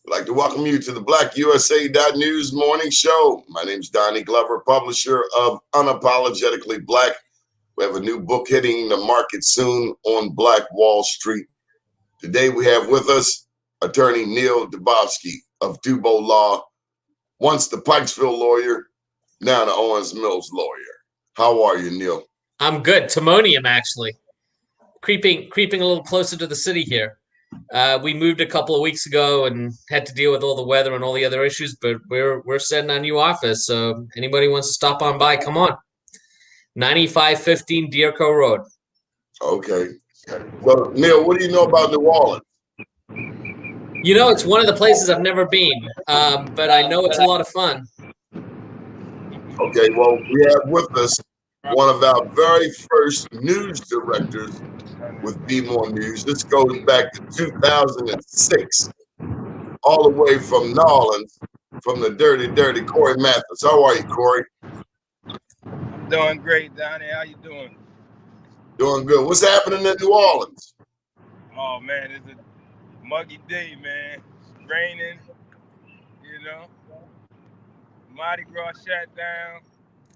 I'd like to welcome you to the BlackUSA.News morning show. My name is Donnie Glover, publisher of Unapologetically Black. We have a new book hitting the market soon on Black Wall Street. Today we have with us attorney Neil Dubofsky of Dubo Law, once the Pikesville lawyer, now the Owens Mills lawyer. How are you, Neil? I'm good. Timonium, actually. Creeping a little closer to the city here. We moved a couple of weeks ago and had to deal with all the weather and all the other issues, but we're setting our new office. So anybody wants to stop on by, come on. 9515 Deerco Road. Okay. So, Neil, what do you know about New Orleans? You know, it's one of the places I've never been, but I know it's a lot of fun. Okay, well, we have with us one of our very first news directors with Be More News. This goes back to 2006, all the way from New Orleans, from the dirty Corey Mathis. How are you, Corey? Doing great, Donnie. How you doing? Doing good. What's happening in New Orleans? Oh, man, it's a muggy day, man. It's raining, you know. Mardi Gras shut down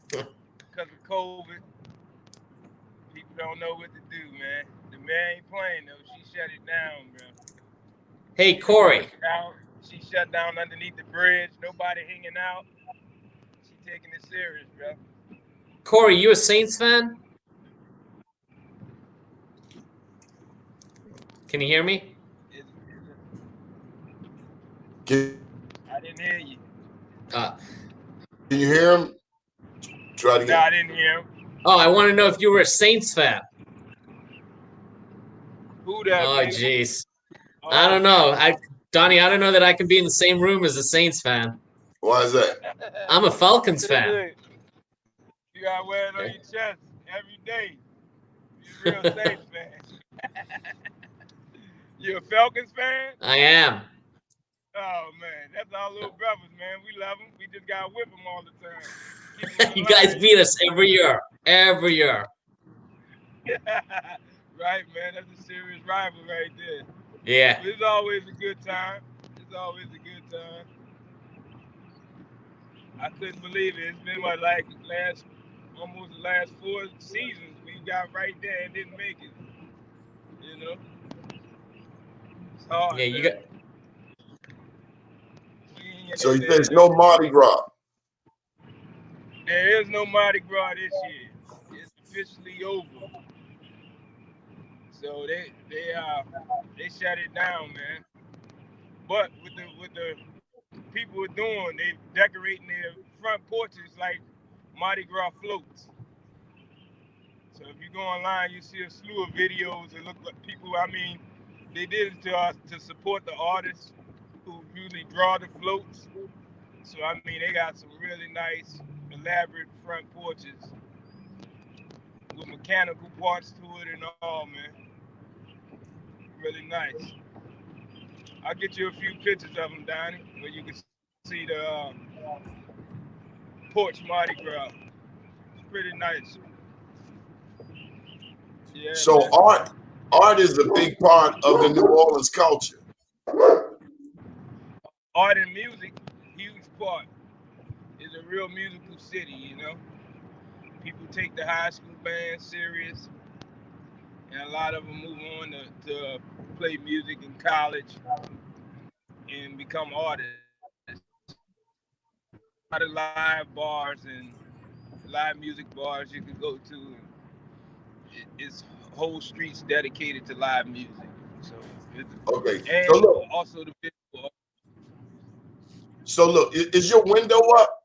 because of COVID. People don't know what to do, man. The man ain't playing, though. She shut it down, bro. Hey, Corey. She shut down underneath the bridge. Nobody hanging out. She taking it serious, bro. Corey, you a Saints fan? Can you hear me? I didn't hear you. Can you hear him? Try it again. No, I didn't hear him. Oh, I want to know if you were a Saints fan. Who that? Oh, jeez. I don't know. Donnie, I don't know that I can be in the same room as a Saints fan. Why is that? I'm a Falcons fan. You gotta wear it on your chest every day. You're a real Saints fan. You a Falcons fan? I am. Oh, man. That's our little brothers, man. We love them. We just gotta whip them all the time. You guys beat us every year. Every year. Right, man. That's a serious rival right there. Yeah. But it's always a good time. It's always a good time. I couldn't believe it. It's been like almost the last 4 seasons we got right there and didn't make it. You know? It's hard. Yeah, you got. So you there's no Mardi Gras? There is no Mardi Gras this year. It's officially over. So they shut it down, man. But with the people are doing, they decorating their front porches like Mardi Gras floats. So if you go online, you see a slew of videos that look like people. I mean, they did it to us to support the artists who usually draw the floats. So I mean, they got some really nice, elaborate front porches with mechanical parts to it and all, man. Really nice. I'll get you a few pictures of them, Donnie, where you can see the porch Mardi Gras. It's pretty nice. Yeah, so man. art is a big part of the New Orleans culture. Art and music, huge part. It's a real musical city, you know. People take the high school band serious, and a lot of them move on to play music in college and become artists. A lot of live bars and live music bars you can go to. It's whole streets dedicated to live music. So Okay. and So look. also the visual. So look, is your window up?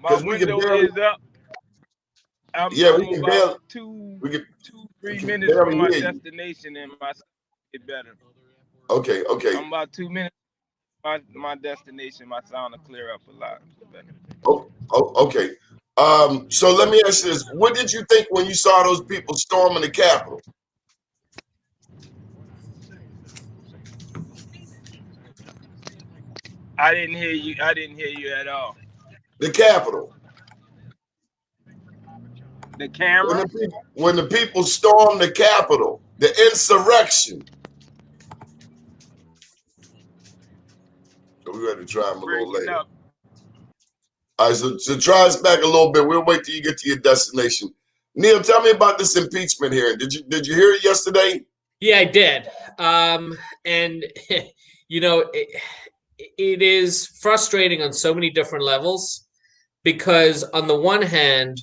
My window is up. I'm about 2-3 minutes from my destination, and my get better. Okay. I'm about 2 minutes from my destination. My sound will clear up a lot better. Okay. So let me ask you this: what did you think when you saw those people storming the Capitol? I didn't hear you. I didn't hear you at all. The Capitol. The camera? When the people stormed the Capitol, the insurrection. We got to try him a little Breaking later. up. All right, so try us back a little bit. We'll wait till you get to your destination. Neil, tell me about this impeachment hearing. Did you hear it yesterday? Yeah, I did. And you know, it is frustrating on so many different levels because on the one hand,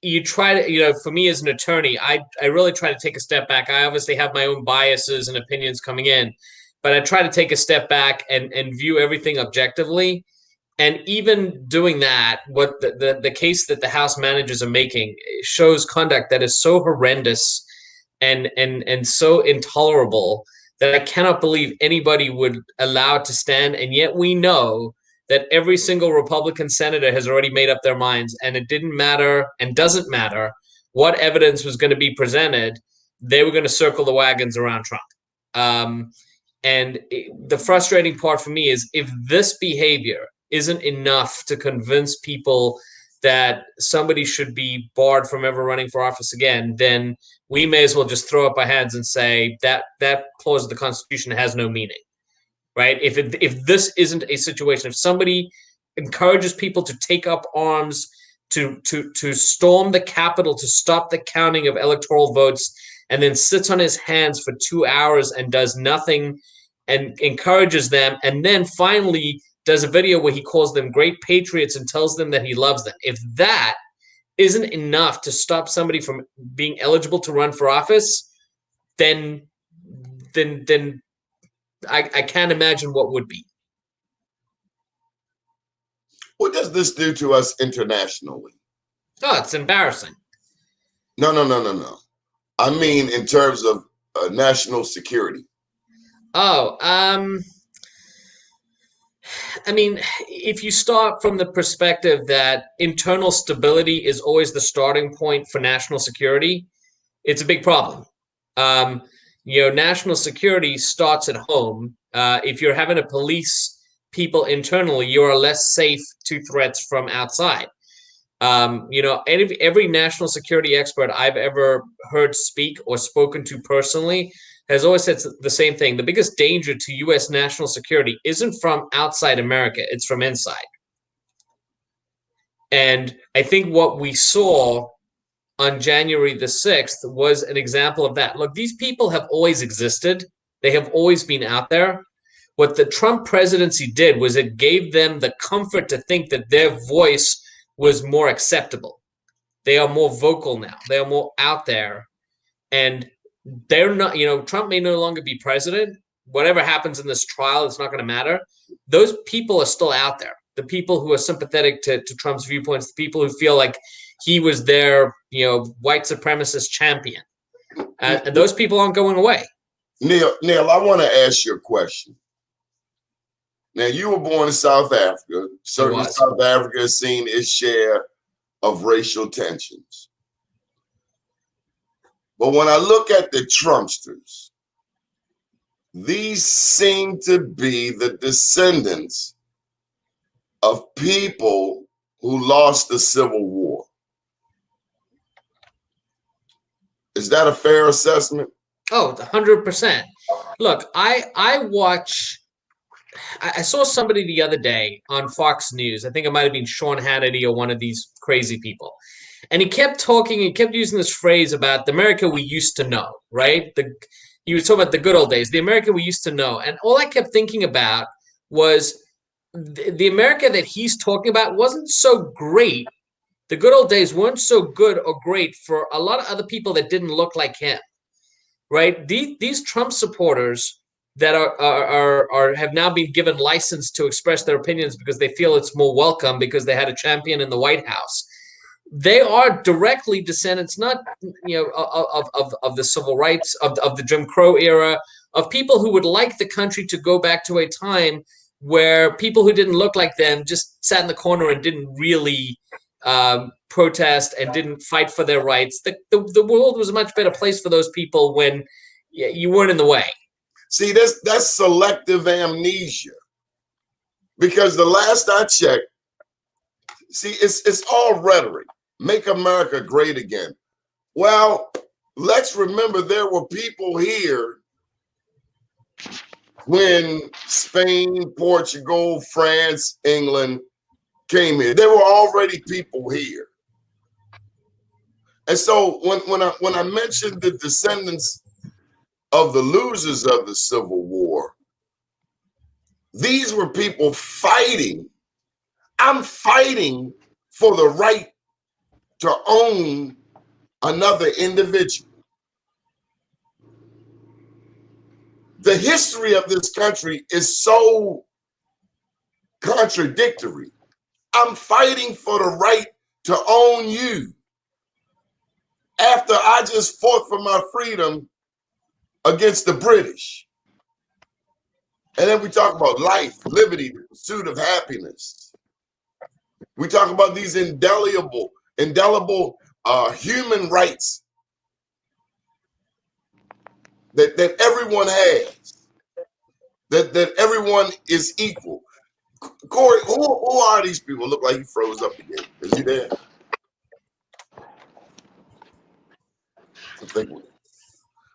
you try to, for me as an attorney, I really try to take a step back. I obviously have my own biases and opinions coming in, but I try to take a step back and view everything objectively. And even doing that, what the case that the House managers are making shows conduct that is so horrendous and so intolerable that I cannot believe anybody would allow it to stand. And yet we know that every single Republican senator has already made up their minds, and it didn't matter and doesn't matter what evidence was going to be presented. They were going to circle the wagons around Trump. The frustrating part for me is if this behavior isn't enough to convince people that somebody should be barred from ever running for office again, then we may as well just throw up our hands and say that that clause of the Constitution has no meaning, right? If this isn't a situation, if somebody encourages people to take up arms, to storm the Capitol, to stop the counting of electoral votes, and then sits on his hands for 2 hours and does nothing and encourages them, and then finally does a video where he calls them great patriots and tells them that he loves them. If that isn't enough to stop somebody from being eligible to run for office, then I can't imagine what would be. What does this do to us internationally? Oh, it's embarrassing. No. I mean, in terms of national security. Oh, I mean, if you start from the perspective that internal stability is always the starting point for national security, it's a big problem. National security starts at home. If you're having to police people internally, you are less safe to threats from outside. Every national security expert I've ever heard speak or spoken to personally has always said the same thing. The biggest danger to U.S. national security isn't from outside America, it's from inside. And I think what we saw on January the 6th was an example of that. Look, these people have always existed. They have always been out there. What the Trump presidency did was it gave them the comfort to think that their voice was more acceptable. They are more vocal now. They are more out there. And they're not, Trump may no longer be president. Whatever happens in this trial, it's not going to matter. Those people are still out there. The people who are sympathetic to Trump's viewpoints, the people who feel like he was their, white supremacist champion. And those people aren't going away. Neil, I want to ask you a question. Now, you were born in South Africa. Certainly, South Africa has seen its share of racial tensions. But when I look at the Trumpsters, these seem to be the descendants of people who lost the Civil War. Is that a fair assessment? Oh, 100%. Look, I saw somebody the other day on Fox News. I think it might have been Sean Hannity or one of these crazy people. And he kept using this phrase about the America we used to know, right? He was talking about the good old days, the America we used to know. And all I kept thinking about was the America that he's talking about wasn't so great. The good old days weren't so good or great for a lot of other people that didn't look like him, right? These Trump supporters that are have now been given license to express their opinions because they feel it's more welcome because they had a champion in the White House. They are directly descendants, not of the civil rights, of the Jim Crow era, of people who would like the country to go back to a time where people who didn't look like them just sat in the corner and didn't really protest and didn't fight for their rights. The world was a much better place for those people when you weren't in the way. See, that's selective amnesia. Because the last I checked, see, it's all rhetoric. Make America great again. Well, let's remember there were people here when Spain, Portugal, France, England came here. There were already people here. And so when I mentioned the descendants of the losers of the Civil War, these were people fighting. I'm fighting for the right to own another individual. The history of this country is so contradictory. I'm fighting for the right to own you after I just fought for my freedom against the British. And then we talk about life, liberty, the pursuit of happiness. We talk about these indelible human rights that everyone has, that everyone is equal. Corey, who are these people? Look like he froze up again. Is he there? I think.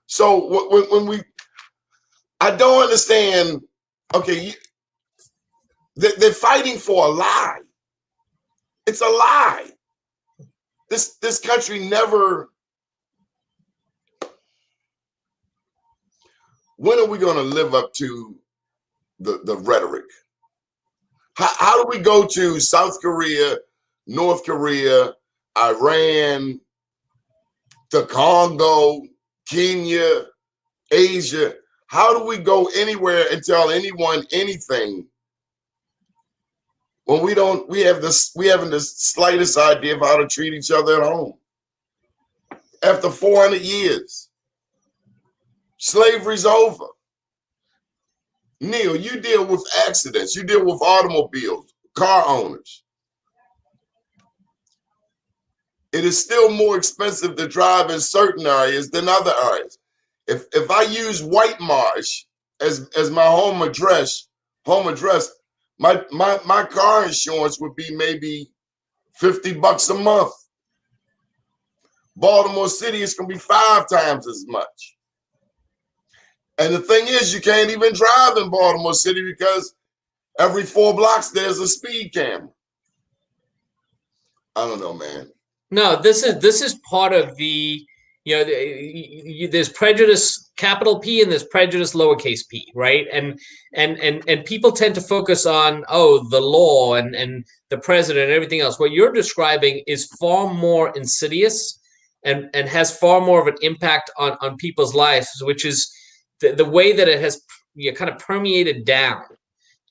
So when I don't understand. Okay, they're fighting for a lie. It's a lie. This country never. When are we going to live up to the rhetoric? How do we go to South Korea, North Korea, Iran, the Congo, Kenya, Asia? How do we go anywhere and tell anyone anything when we haven't the slightest idea of how to treat each other at home? After 400 years, slavery's over. Neil, you deal with accidents, you deal with automobiles, car owners. It is still more expensive to drive in certain areas than other areas. If I use White Marsh as my home address, my car insurance would be maybe $50 a month. Baltimore City is going to be 5 times as much. And the thing is, you can't even drive in Baltimore City because every 4 blocks there's a speed camera. I don't know, man. No, this is part of the, there's prejudice capital P and there's prejudice lowercase p, right? And people tend to focus on, the law and the president and everything else. What you're describing is far more insidious and has far more of an impact on people's lives, which is the way that it has kind of permeated down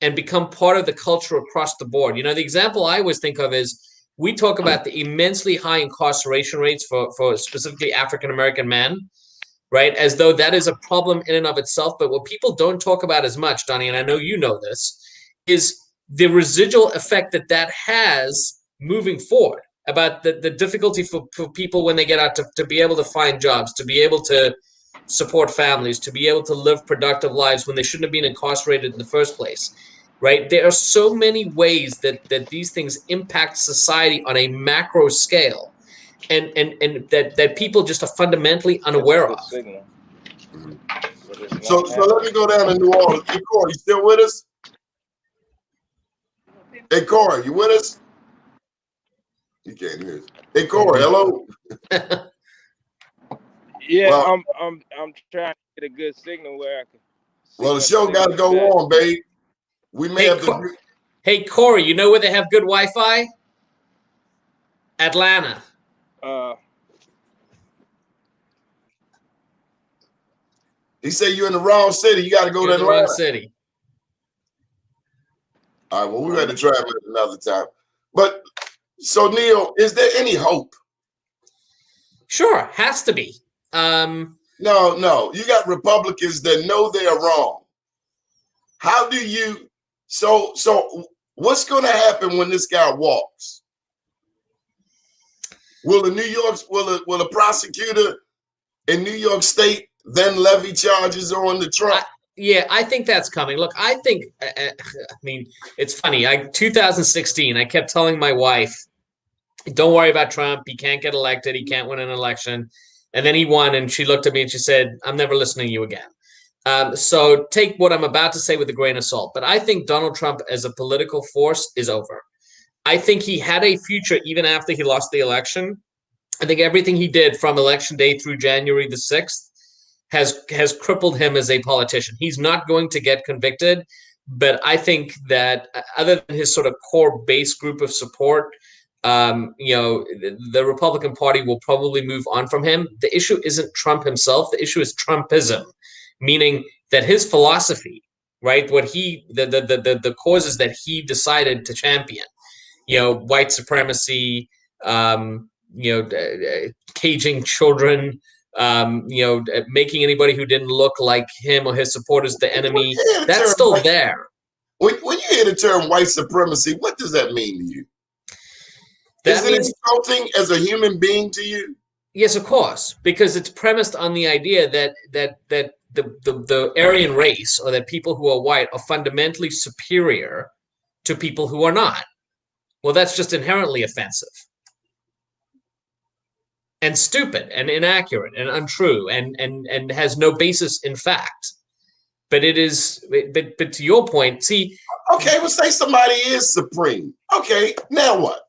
and become part of the culture across the board. The example I always think of is we talk about the immensely high incarceration rates for specifically African-American men, right? As though that is a problem in and of itself. But what people don't talk about as much, Donnie, and I know you know this, is the residual effect that has moving forward, about the difficulty for people when they get out to be able to find jobs, to be able to support families, to be able to live productive lives when they shouldn't have been incarcerated in the first place, right? There are so many ways that these things impact society on a macro scale, and that people just are fundamentally unaware of. So let me go down to New Orleans. Hey, Corey, you still with us? Hey, Corey, you with us? You can't hear us. Hey, Corey, hello. Yeah, well, I'm trying to get a good signal where I can. Well, the show got to go on, babe. We may have to. Hey, Corey, you know where they have good Wi-Fi? Atlanta. He said you're in the wrong city. You got to go to Atlanta. The wrong city. All right. Well, we had to travel it another time. But so, Neil, is there any hope? Sure, has to be. No. You got Republicans that know they're wrong. How do you? So what's going to happen when this guy walks? Will a prosecutor in New York State then levy charges on the Trump? I think that's coming. Look, I think, it's funny. 2016, I kept telling my wife, don't worry about Trump. He can't get elected. He can't win an election. And then he won, and she looked at me and she said, I'm never listening to you again. So take what I'm about to say with a grain of salt. But I think Donald Trump as a political force is over. I think he had a future even after he lost the election. I think everything he did from election day through January the 6th has crippled him as a politician. He's not going to get convicted, but I think that other than his sort of core base group of support, the Republican Party will probably move on from him. The issue isn't Trump himself. The issue is Trumpism, meaning that his philosophy, right, what he the causes that he decided to champion, white supremacy, caging children, making anybody who didn't look like him or his supporters the enemy. That's still there. When you hear the term white supremacy, what does that mean to you? Is it insulting as a human being to you? Yes, of course, because it's premised on the idea that the Aryan race, or that people who are white, are fundamentally superior to people who are not. Well, that's just inherently offensive and stupid and inaccurate and untrue and has no basis in fact. But it is, but to your point, see. Okay, well, say somebody is supreme. Okay, now what?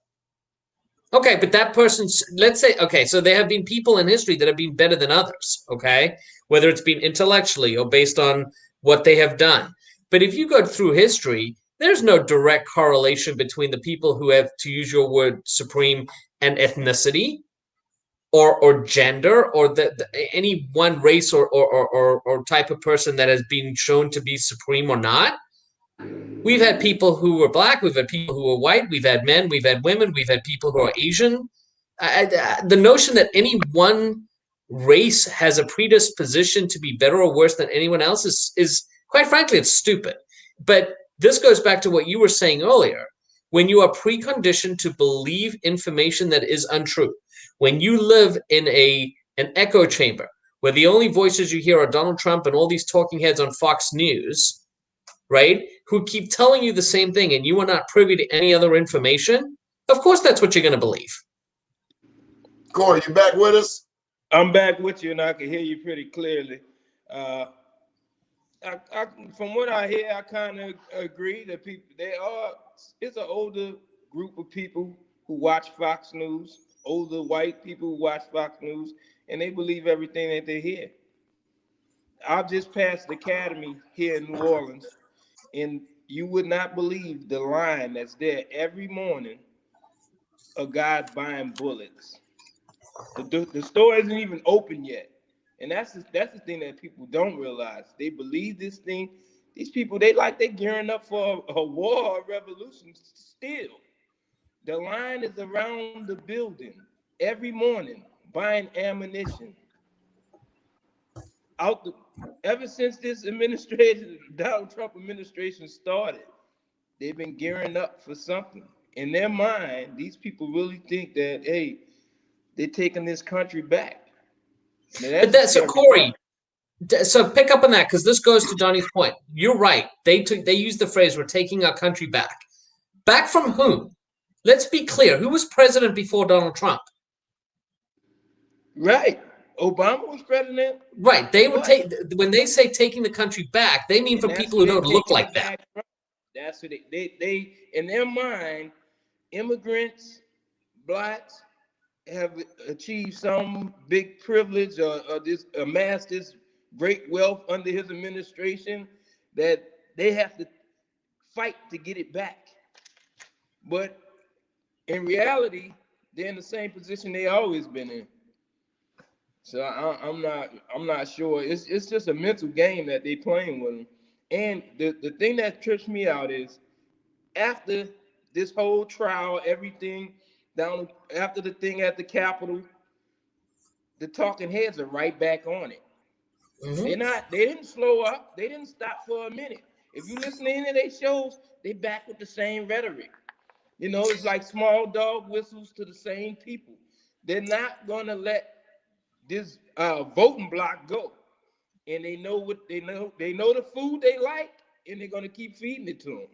Okay, but that person's, let's say, okay, so there have been people in history that have been better than others, okay? Whether it's been intellectually or based on what they have done. But if you go through history, there's no direct correlation between the people who have, to use your word, supreme, and ethnicity or gender or any one race or type of person that has been shown to be supreme or not. We've had people who were black, we've had people who were white, we've had men, we've had women, we've had people who are Asian. The notion that any one race has a predisposition to be better or worse than anyone else is quite frankly, it's stupid. But this goes back to what you were saying earlier. When you are preconditioned to believe information that is untrue, when you live in an echo chamber where the only voices you hear are Donald Trump and all these talking heads on Fox News, right, who keep telling you the same thing and you are not privy to any other information, of course that's what you're going to believe. Corey, you back with us? I'm back with you, and I can hear you pretty clearly. From what I hear, I kind of agree that it's an older group of people who watch Fox News, older white people who watch Fox News, and they believe everything that they hear. I've just passed the academy here in New Orleans, and you would not believe the line that's there every morning of guys buying bullets. The store isn't even open yet. And that's the thing that people don't realize. They believe this thing. These people, they're gearing up for a war or revolution still. The line is around the building every morning buying ammunition. Ever since this administration, Donald Trump administration started, they've been gearing up for something. In their mind, these people really think that, hey, they're taking this country back. But so Corey, so pick up on that, because this goes to Donnie's point. You're right. They used the phrase, "We're taking our country back." Back from whom? Let's be clear. Who was president before Donald Trump? Right. Obama was president. Right. They would when they say taking the country back, they mean for people who don't look like that. That's what they in their mind, immigrants, blacks have achieved some big privilege or amassed this great wealth under his administration that they have to fight to get it back. But in reality, they're in the same position they always been in. So I'm not sure. It's just a mental game that they playing with them. And the thing that trips me out is after this whole trial, everything down after the thing at the Capitol, the talking heads are right back on it. Mm-hmm. They didn't slow up. They didn't stop for a minute. If you listen to any of their shows, they back with the same rhetoric. It's like small dog whistles to the same people. They're not gonna let this voting block go. And they know what they know. They know the food they like, and they're gonna keep feeding it to them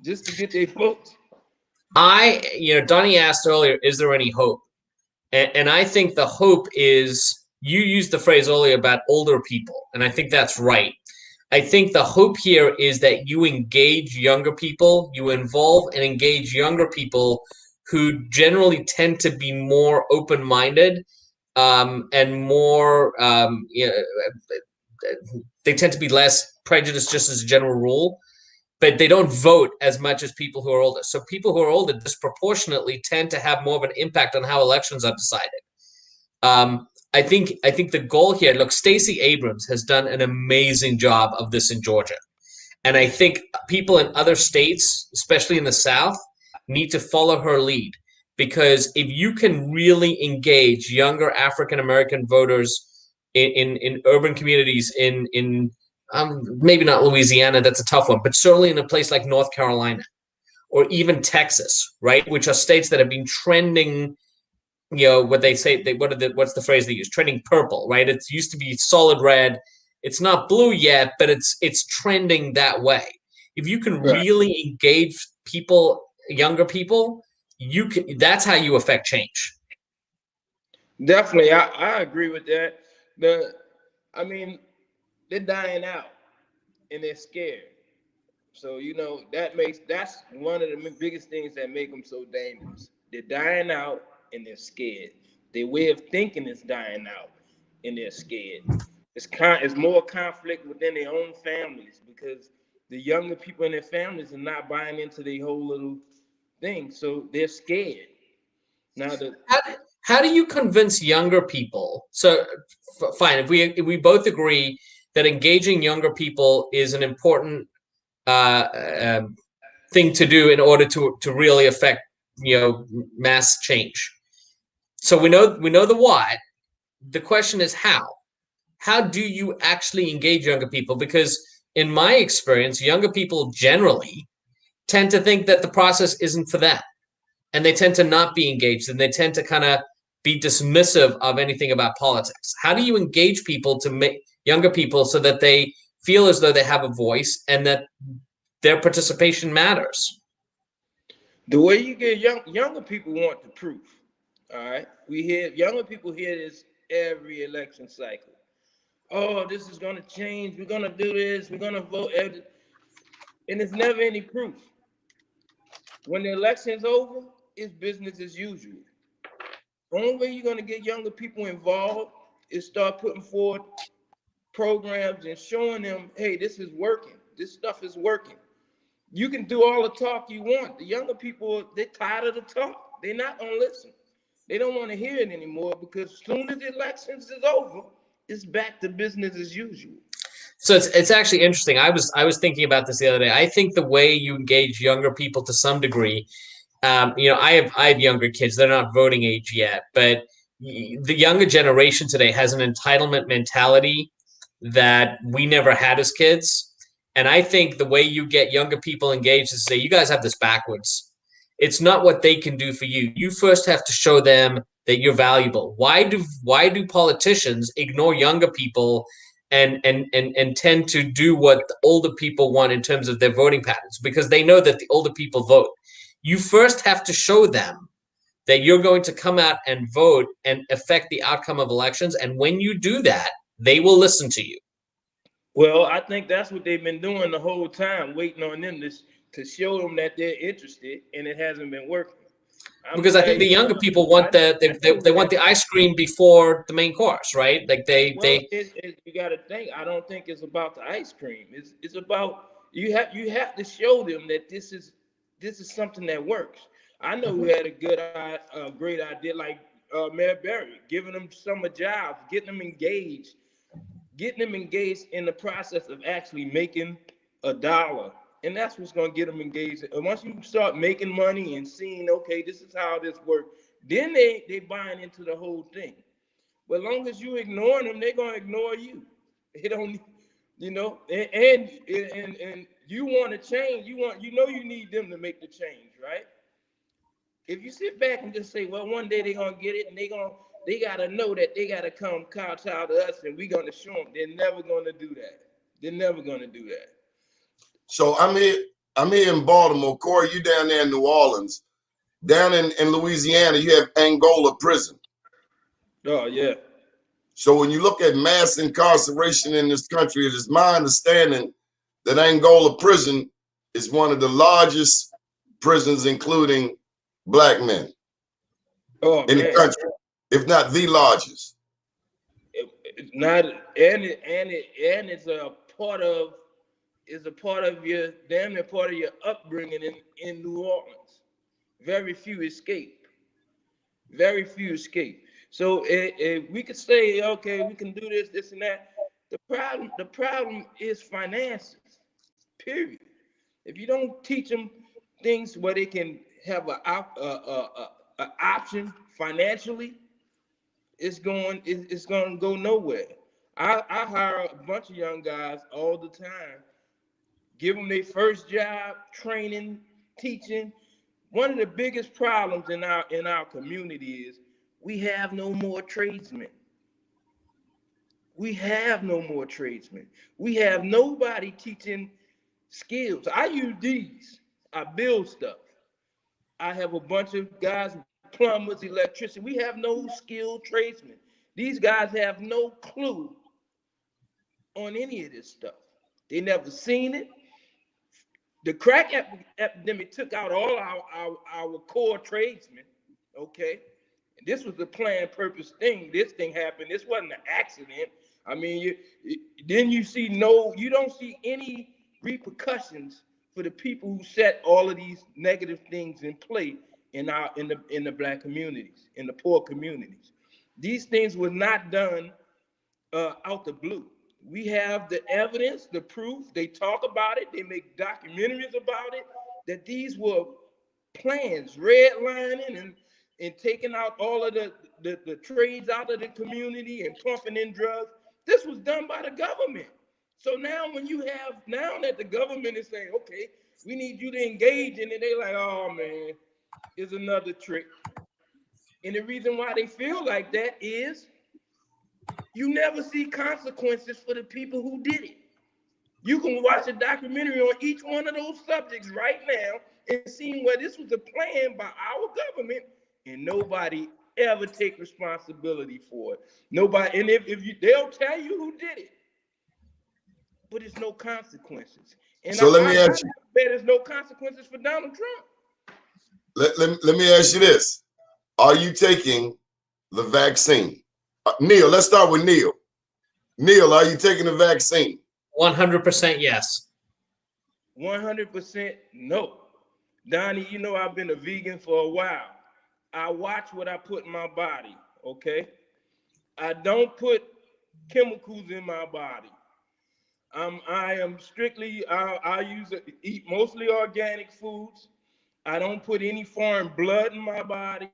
just to get their votes. Donnie asked earlier, is there any hope? And I think the hope is you used the phrase earlier about older people, and I think that's right. I think the hope here is that you engage younger people, you involve and engage younger people who generally tend to be more open-minded and more, they tend to be less prejudiced just as a general rule, but they don't vote as much as people who are older. So people who are older disproportionately tend to have more of an impact on how elections are decided. I think the goal here, look, Stacey Abrams has done an amazing job of this in Georgia. And I think people in other states, especially in the South, need to follow her lead. Because if you can really engage younger African American voters in urban communities, in maybe not Louisiana, that's a tough one, but certainly in a place like North Carolina or even Texas, right, which are states that have been trending, what they say, what's the phrase they use? Trending purple, right? It used to be solid red. It's not blue yet, but it's trending that way. If you can really engage people, younger people, that's how you affect change. Definitely, I agree with that. I mean, they're dying out and they're scared. So that's one of the biggest things that make them so dangerous. They're dying out and they're scared. Their way of thinking is dying out and they're scared. It's more conflict within their own families because the younger people in their families are not buying into their whole little thing, so they're scared. Now how do you convince younger people? So fine, if we both agree that engaging younger people is an important thing to do in order to really affect mass change. So we know the why. The question is how. How do you actually engage younger people? Because in my experience, younger people generally tend to think that the process isn't for them, and they tend to not be engaged, and they tend to kind of be dismissive of anything about politics. How do you engage people to make younger people so that they feel as though they have a voice and that their participation matters? The way you get younger people want the proof. All right, we hear younger people hear this every election cycle. Oh, this is going to change. We're going to do this. We're going to vote, and it's never any proof. When the election's over, it's business as usual. The only way you're going to get younger people involved is start putting forth programs and showing them, hey, this is working. This stuff is working. You can do all the talk you want. The younger people, they're tired of the talk. They're not going to listen. They don't want to hear it anymore because as soon as the elections is over, it's back to business as usual. So it's actually interesting. I was thinking about this the other day. I think the way you engage younger people to some degree, I have younger kids. They're not voting age yet, but the younger generation today has an entitlement mentality that we never had as kids. And I think the way you get younger people engaged is to say, you guys have this backwards. It's not what they can do for you. You first have to show them that you're valuable. Why do politicians ignore younger people and tend to do what the older people want in terms of their voting patterns? Because they know that the older people vote. You first have to show them that you're going to come out and vote and affect the outcome of elections. And when you do that, they will listen to you. Well, I think that's what they've been doing the whole time, waiting on them to show them that they're interested, and it hasn't been working. Because I think the younger people want they want the ice cream before the main course, right? Like you got to think. I don't think it's about the ice cream. It's about you have to show them that this is something that works. I know who had a great idea like Mayor Berry, giving them summer jobs, getting them engaged in the process of actually making a dollar. And that's what's going to get them engaged. And once you start making money and seeing, okay, this is how this works, then they buying into the whole thing. But as long as you ignore them, they're going to ignore you. They don't, and you want to change. You need them to make the change, right? If you sit back and just say, well, one day they're going to get it and they got to know that they got to come kowtow to us and we're going to show them. They're never going to do that. They're never going to do that. So I'm here in Baltimore. Corey, you down there in New Orleans. Down in Louisiana, you have Angola prison. Oh, yeah. So when you look at mass incarceration in this country, it is my understanding that Angola prison is one of the largest prisons, including black men in the country, if not the largest. It's not, and it's a part of your damn near part of your upbringing in New Orleans. Very few escape. Very few escape. So we could say, okay, we can do this and that. The problem is finances. Period. If you don't teach them things where they can have a option financially, it's going to go nowhere. I hire a bunch of young guys all the time, give them their first job, training, teaching. One of the biggest problems in our community is we have no more tradesmen. We have no more tradesmen. We have nobody teaching skills. I use these. I build stuff. I have a bunch of guys, plumbers, electricians. We have no skilled tradesmen. These guys have no clue on any of this stuff. They never seen it. The crack epidemic took out all our core tradesmen. Okay, and this was a planned purpose thing. This thing happened. This wasn't an accident. I mean, then you don't see any repercussions for the people who set all of these negative things in play in the black communities, in the poor communities. These things were not done out the blue. We have the evidence, the proof. They talk about it. They make documentaries about it. That these were plans, redlining and taking out all of the trades out of the community and pumping in drugs. This was done by the government. So now now that the government is saying, okay, we need you to engage in it, they're like, oh man, it's another trick. And the reason why they feel like that is you never see consequences for the people who did it. You can watch a documentary on each one of those subjects right now and see where this was a plan by our government and nobody ever take responsibility for it. Nobody, and they'll tell you who did it, but it's no consequences. And so let me ask you. bet there's no consequences for Donald Trump. Let me ask you this. Are you taking the vaccine? Neil, let's start with Neil. Neil, are you taking the vaccine? 100% yes. 100% no. Donnie, you know I've been a vegan for a while. I watch what I put in my body, okay? I don't put chemicals in my body. I am strictly, eat mostly organic foods. I don't put any foreign blood in my body.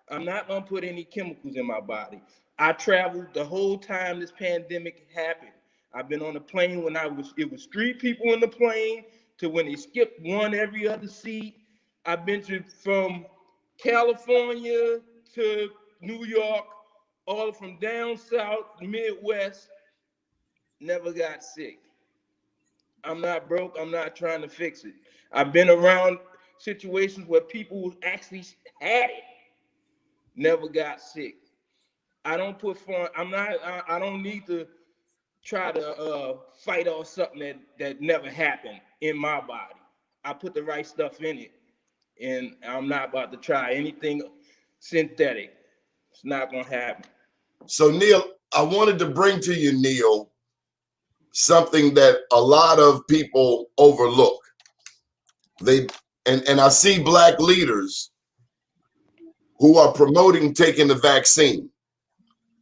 I'm not gonna put any chemicals in my body. I traveled the whole time this pandemic happened. I've been on a plane when it was 3 people in the plane to when they skipped one every other seat. I've been from California to New York, all from down south, Midwest, never got sick. I'm not broke. I'm not trying to fix it. I've been around situations where people actually had it, never got sick. I don't put fun. I don't need to try to fight off something that never happened in my body. I put the right stuff in it, and I'm not about to try anything synthetic. It's not gonna happen. So Neil, I wanted to bring to you, Neil, something that a lot of people overlook. And I see black leaders who are promoting taking the vaccine.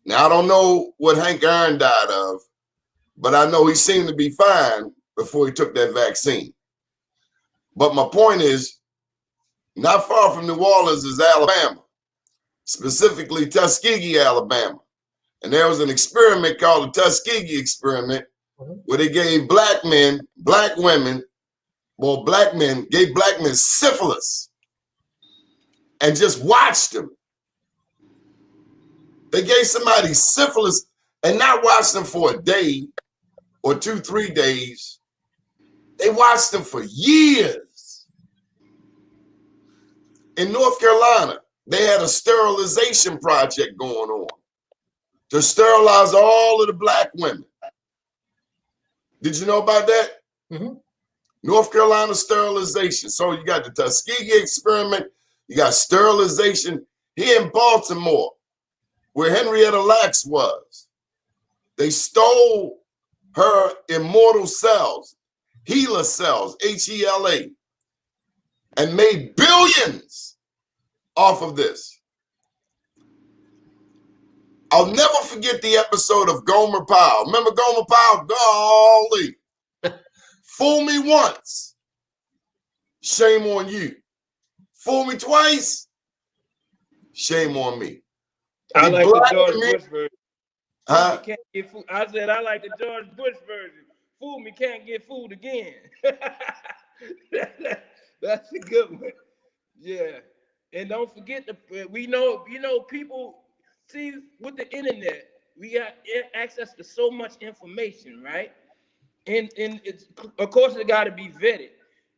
Now, I don't know what Hank Aaron died of, but I know he seemed to be fine before he took that vaccine. But my point is, not far from New Orleans is Alabama, specifically Tuskegee, Alabama. And there was an experiment called the Tuskegee experiment where they gave black men, black women, gave black men syphilis and just watched them. They gave somebody syphilis and not watched them for a day or 2, 3 days. They watched them for years. In North Carolina, they had a sterilization project going on. to sterilize all of the black women. Did you know about that? Mm-hmm. North Carolina sterilization. So you got the Tuskegee experiment, you got sterilization here in Baltimore, where Henrietta Lacks was. They stole her immortal cells, HeLa cells, H-E-L-A, and made billions off of this. I'll never forget the episode of Gomer Pyle. Remember Gomer Pyle? Golly. Fool me once, shame on you. Fool me twice, shame on me. I like the George men, Bush version. huh? Can't get fooled. I said I like the George Bush version. Fool me, can't get fooled again. That's a good one. Yeah. And don't forget we know, people see with the internet, we got access to so much information, right? And it's, of course, it got to be vetted,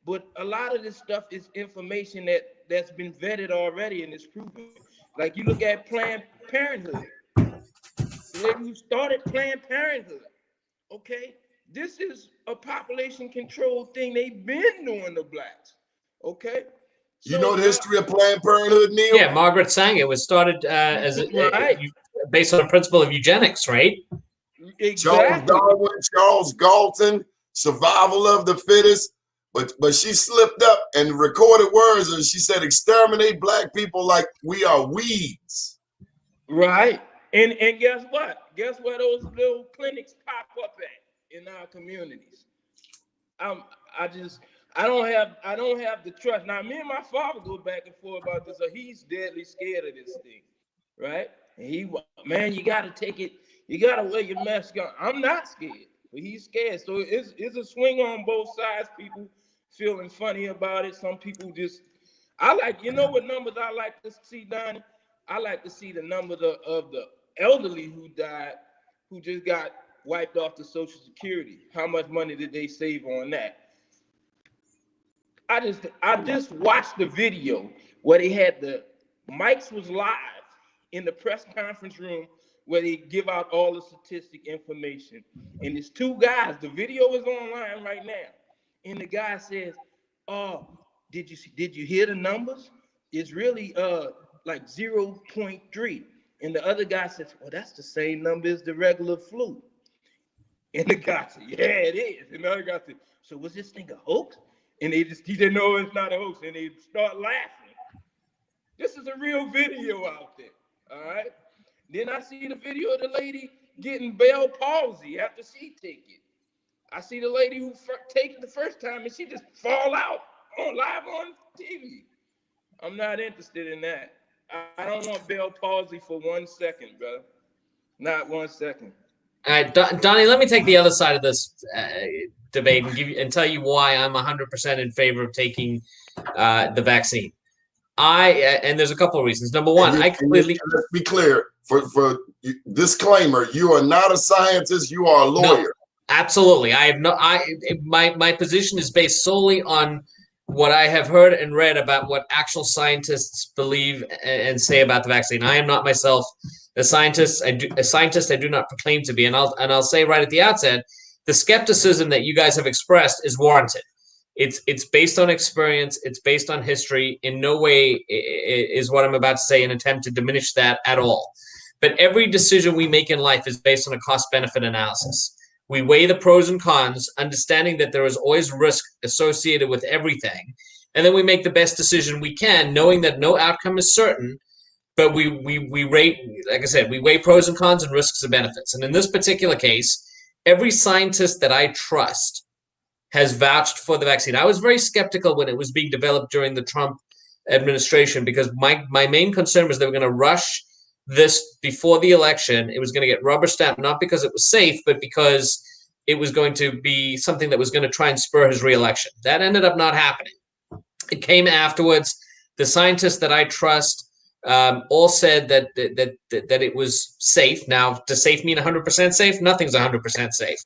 but a lot of this stuff is information that's been vetted already and is proven. Like you look at Planned Parenthood, the lady who started Planned Parenthood. Okay, this is a population control thing they've been doing to blacks. Okay, You know so the history of Planned Parenthood, Neil? Yeah, Margaret Sanger was started as right, based on a principle of eugenics, right? Charles exactly. Darwin, Charles Galton, survival of the fittest. But she slipped up and recorded words, and she said, exterminate black people like we are weeds. Right. And guess what? Guess where those little clinics pop up at in our communities? I don't have the trust. Now me and my father go back and forth about this. So he's deadly scared of this thing, right? And man, you gotta take it, you gotta wear your mask on. I'm not scared, but he's scared. So it's a swing on both sides. People feeling funny about it. Some people just you know what numbers I like to see, Donnie? I like to see the numbers of the elderly who died, who just got wiped off the Social Security. How much money did they save on that? I just watched the video where they had the mics was live in the press conference room where they give out all the statistic information. And there's two guys. The video is online right now. And the guy says, "Oh, did you hear the numbers? It's really like 0.3." And the other guy says, "Well, that's the same number as the regular flu." And the guy said, "Yeah, it is." And the other guy said, "So was this thing a hoax?" And he said, "No, it's not a hoax." And they start laughing. This is a real video out there. All right. Then I see the video of the lady getting Bell palsy after she take it. I see the lady who take it the first time and she just fall out live on TV. I'm not interested in that. I don't want Bell palsy for 1 second, brother. Not 1 second. All right, Donnie, let me take the other side of this debate and tell you why I'm 100% in favor of taking the vaccine. And there's a couple of reasons. Number one, I completely let's be clear for disclaimer: you are not a scientist; you are a lawyer. No, absolutely, I have no. My position is based solely on what I have heard and read about what actual scientists believe and say about the vaccine. I am not myself a scientist. I do not proclaim to be, and I'll say right at the outset, the skepticism that you guys have expressed is warranted. It's based on experience. It's based on history. In no way is what I'm about to say an attempt to diminish that at all. But every decision we make in life is based on a cost-benefit analysis. We weigh the pros and cons, understanding that there is always risk associated with everything. And then we make the best decision we can, knowing that no outcome is certain. But we rate, like I said, we weigh pros and cons and risks and benefits. And in this particular case, every scientist that I trust has vouched for the vaccine. I was very skeptical when it was being developed during the Trump administration because my main concern was they were going to rush this before the election. It was going to get rubber stamped, not because it was safe, but because it was going to be something that was going to try and spur his reelection. That ended up not happening. It came afterwards. The scientists that I trust all said that it was safe. Now, does safe mean 100% safe? Nothing's 100% safe.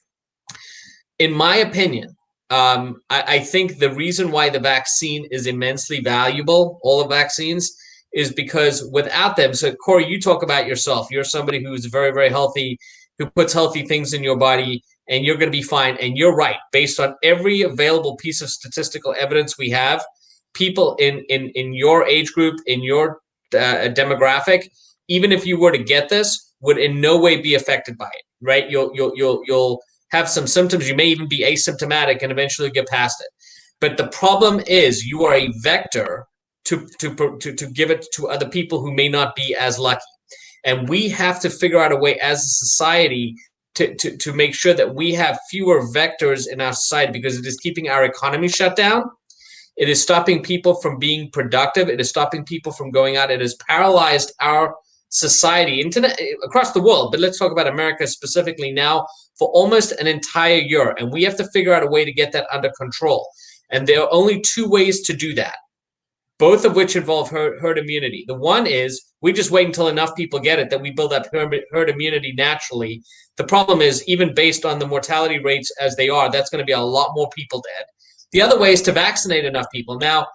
In my opinion, I think the reason why the vaccine is immensely valuable, all the vaccines, is because without them, so Corey, you talk about yourself. You're somebody who's very, very healthy, who puts healthy things in your body, and you're going to be fine. And you're right. Based on every available piece of statistical evidence we have, people in your age group, in your demographic, even if you were to get this, would in no way be affected by it, right? You'll have some symptoms. You may even be asymptomatic and eventually get past it. But the problem is you are a vector to give it to other people who may not be as lucky. And we have to figure out a way as a society to make sure that we have fewer vectors in our society, because it is keeping our economy shut down. It is stopping people from being productive. It is stopping people from going out. It has paralyzed our society across the world. But let's talk about America specifically now for almost an entire year. And we have to figure out a way to get that under control. And there are only two ways to do that, both of which involve herd immunity. The one is we just wait until enough people get it that we build up herd immunity naturally. The problem is, even based on the mortality rates as they are, that's going to be a lot more people dead. The other way is to vaccinate enough people. Now,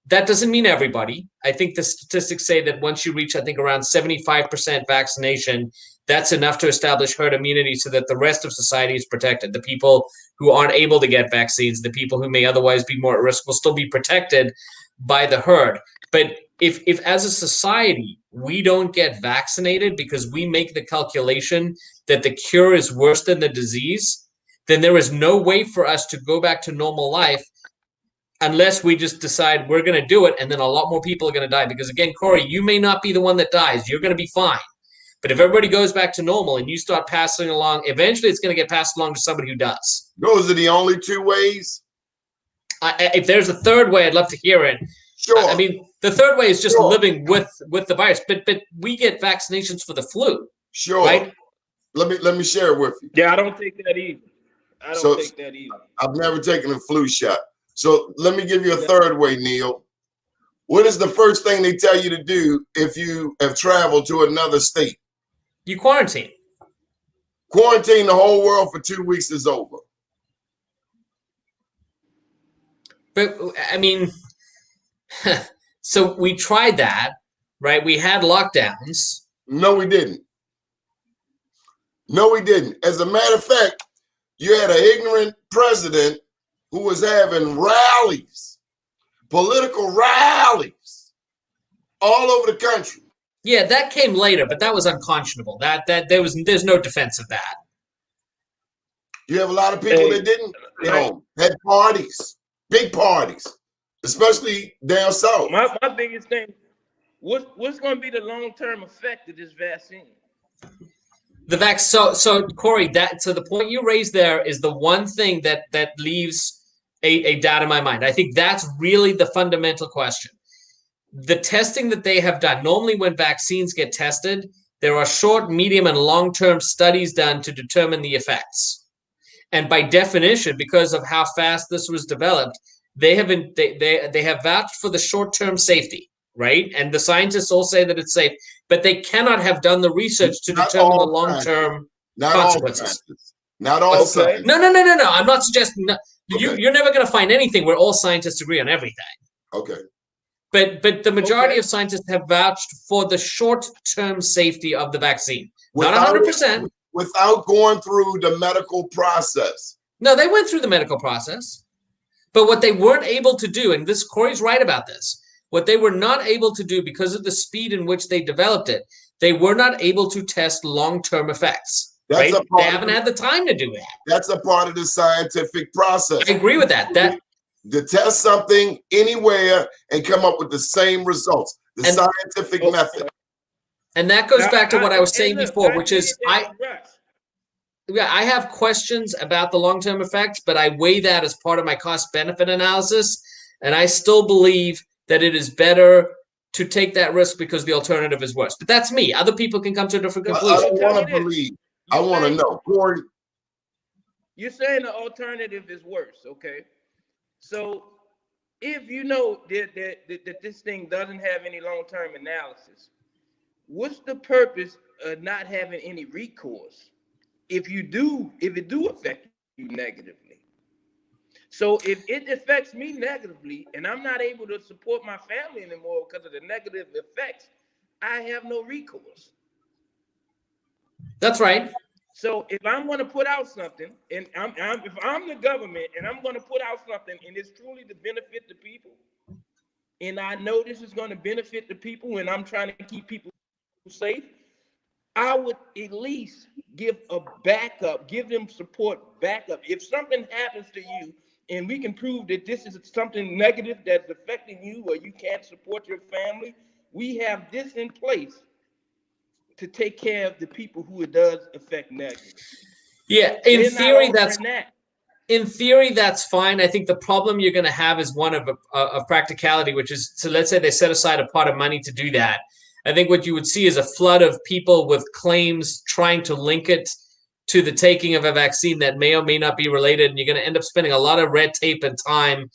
that doesn't mean everybody. I think the statistics say that once you reach, I think, around 75% vaccination, that's enough to establish herd immunity so that the rest of society is protected. The people who aren't able to get vaccines, the people who may otherwise be more at risk, will still be protected by the herd. But if as a society we don't get vaccinated because we make the calculation that the cure is worse than the disease, then there is no way for us to go back to normal life unless we just decide we're going to do it, and then a lot more people are going to die. Because again, Corey, you may not be the one that dies. You're going to be fine. But if everybody goes back to normal and you start passing along, eventually it's going to get passed along to somebody who does. Those are the only two ways? If there's a third way, I'd love to hear it. Sure. I mean, the third way is just living with the virus. But we get vaccinations for the flu. Sure. Right? Let me share it with you. Yeah, I don't take that either. I've never taken a flu shot. So let me give you a third way, Neil. What is the first thing they tell you to do if you have traveled to another state? You quarantine. Quarantine the whole world for 2 weeks is over. But I mean, so we tried that, right? We had lockdowns. No, we didn't. No, we didn't. As a matter of fact, you had an ignorant president who was having rallies, political rallies, all over the country. Yeah, that came later, but that was unconscionable. There's no defense of that. You have a lot of people that didn't, had parties, big parties, especially down south. My biggest thing, what's going to be the long-term effect of this vaccine? So Corey, the point you raised there is the one thing that leaves a doubt in my mind. I think that's really the fundamental question. The testing that they have done, normally when vaccines get tested, there are short, medium, and long-term studies done to determine the effects. And by definition, because of how fast this was developed, they have vouched for the short-term safety, right? And the scientists all say that it's safe, but they cannot have done the research to determine the long-term consequences. Not all scientists. No. I'm not suggesting. No, okay. You're never going to find anything where all scientists agree on everything. Okay. But the majority of scientists have vouched for the short-term safety of the vaccine. Not 100%. Without going through the medical process. No, they went through the medical process. But what they weren't able to do, and Corey's right about this, what they were not able to do because of the speed in which they developed it, they were not able to test long-term effects. Right? They haven't had the time to do that. That's a part of the scientific process. I agree with that. To test something anywhere and come up with the same results, scientific method. And that goes back to what I was saying before, which is I have questions about the long-term effects, but I weigh that as part of my cost-benefit analysis, and I still believe that it is better to take that risk because the alternative is worse. But that's me. Other people can come to a different conclusion. I want to believe. I want to know, Corey. You're saying the alternative is worse, okay? So if you know that this thing doesn't have any long-term analysis, what's the purpose of not having any recourse if it do affect you negatively? So if it affects me negatively and I'm not able to support my family anymore because of the negative effects, I have no recourse. That's right. So if I'm going to put out something, and if I'm the government and I'm going to put out something, and it's truly to benefit the people, and I know this is going to benefit the people, and I'm trying to keep people safe, I would at least give a backup, give them support backup. If something happens to you and we can prove that this is something negative that's affecting you or you can't support your family, we have this in place to take care of the people who it does affect negatively. Yeah, They're not offering that. in theory, that's fine. I think the problem you're going to have is one of practicality, which is, so let's say they set aside a pot of money to do that. I think what you would see is a flood of people with claims trying to link it to the taking of a vaccine that may or may not be related, and you're going to end up spending a lot of red tape and time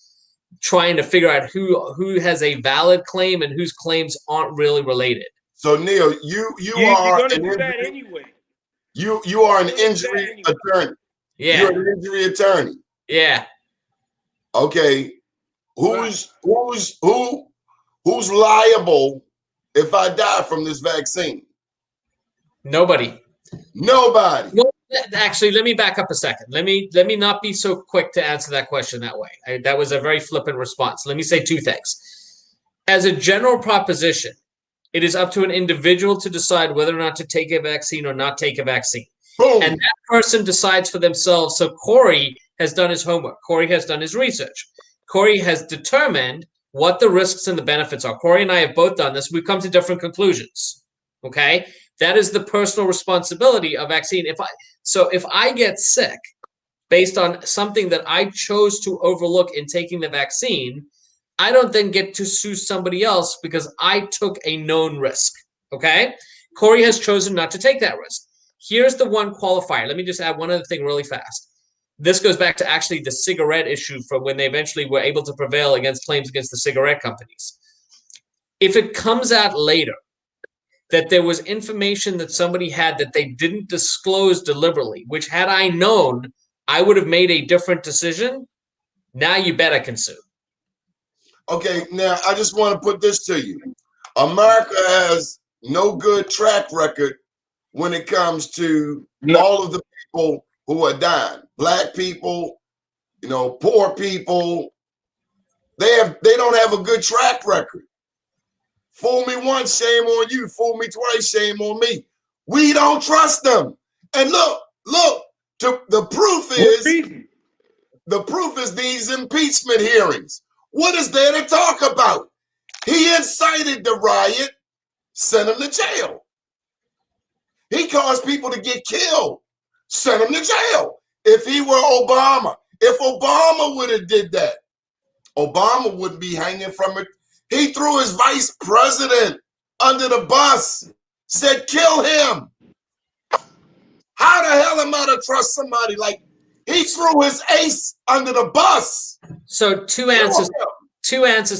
trying to figure out who has a valid claim and whose claims aren't really related. So Neil, you're are going to do that anyway. You are an injury attorney. Yeah. You're an injury attorney. Yeah. Okay. Who's liable if I die from this vaccine? Nobody. Nobody. Well, actually, let me back up a second. Let me not be so quick to answer that question that way. That was a very flippant response. Let me say two things. As a general proposition, it is up to an individual to decide whether or not to take a vaccine or not take a vaccine. Boom. And that person decides for themselves. So Corey has done his homework. Corey has done his research. Corey has determined what the risks and the benefits are. Corey and I have both done this. We've come to different conclusions. Okay? That is the personal responsibility of vaccine. If I get sick based on something that I chose to overlook in taking the vaccine, I don't then get to sue somebody else because I took a known risk. Okay? Corey has chosen not to take that risk. Here's the one qualifier. Let me just add one other thing really fast. This goes back to actually the cigarette issue from when they eventually were able to prevail against claims against the cigarette companies. If it comes out later that there was information that somebody had that they didn't disclose deliberately, which had I known, I would have made a different decision, now you bet I can sue. Okay, now I just want to put this to you. America has no good track record when it comes to all of the people who are dying. Black people, poor people. They don't have a good track record. Fool me once, shame on you. Fool me twice, shame on me. We don't trust them. And look, the proof is these impeachment hearings. What is there to talk about? He incited the riot, sent him to jail. He caused people to get killed, sent him to jail. If he were Obama, if Obama would have did that, Obama wouldn't be hanging from it. He threw his vice president under the bus, said, kill him. How the hell am I to trust somebody like he threw his ace under the bus? So two answers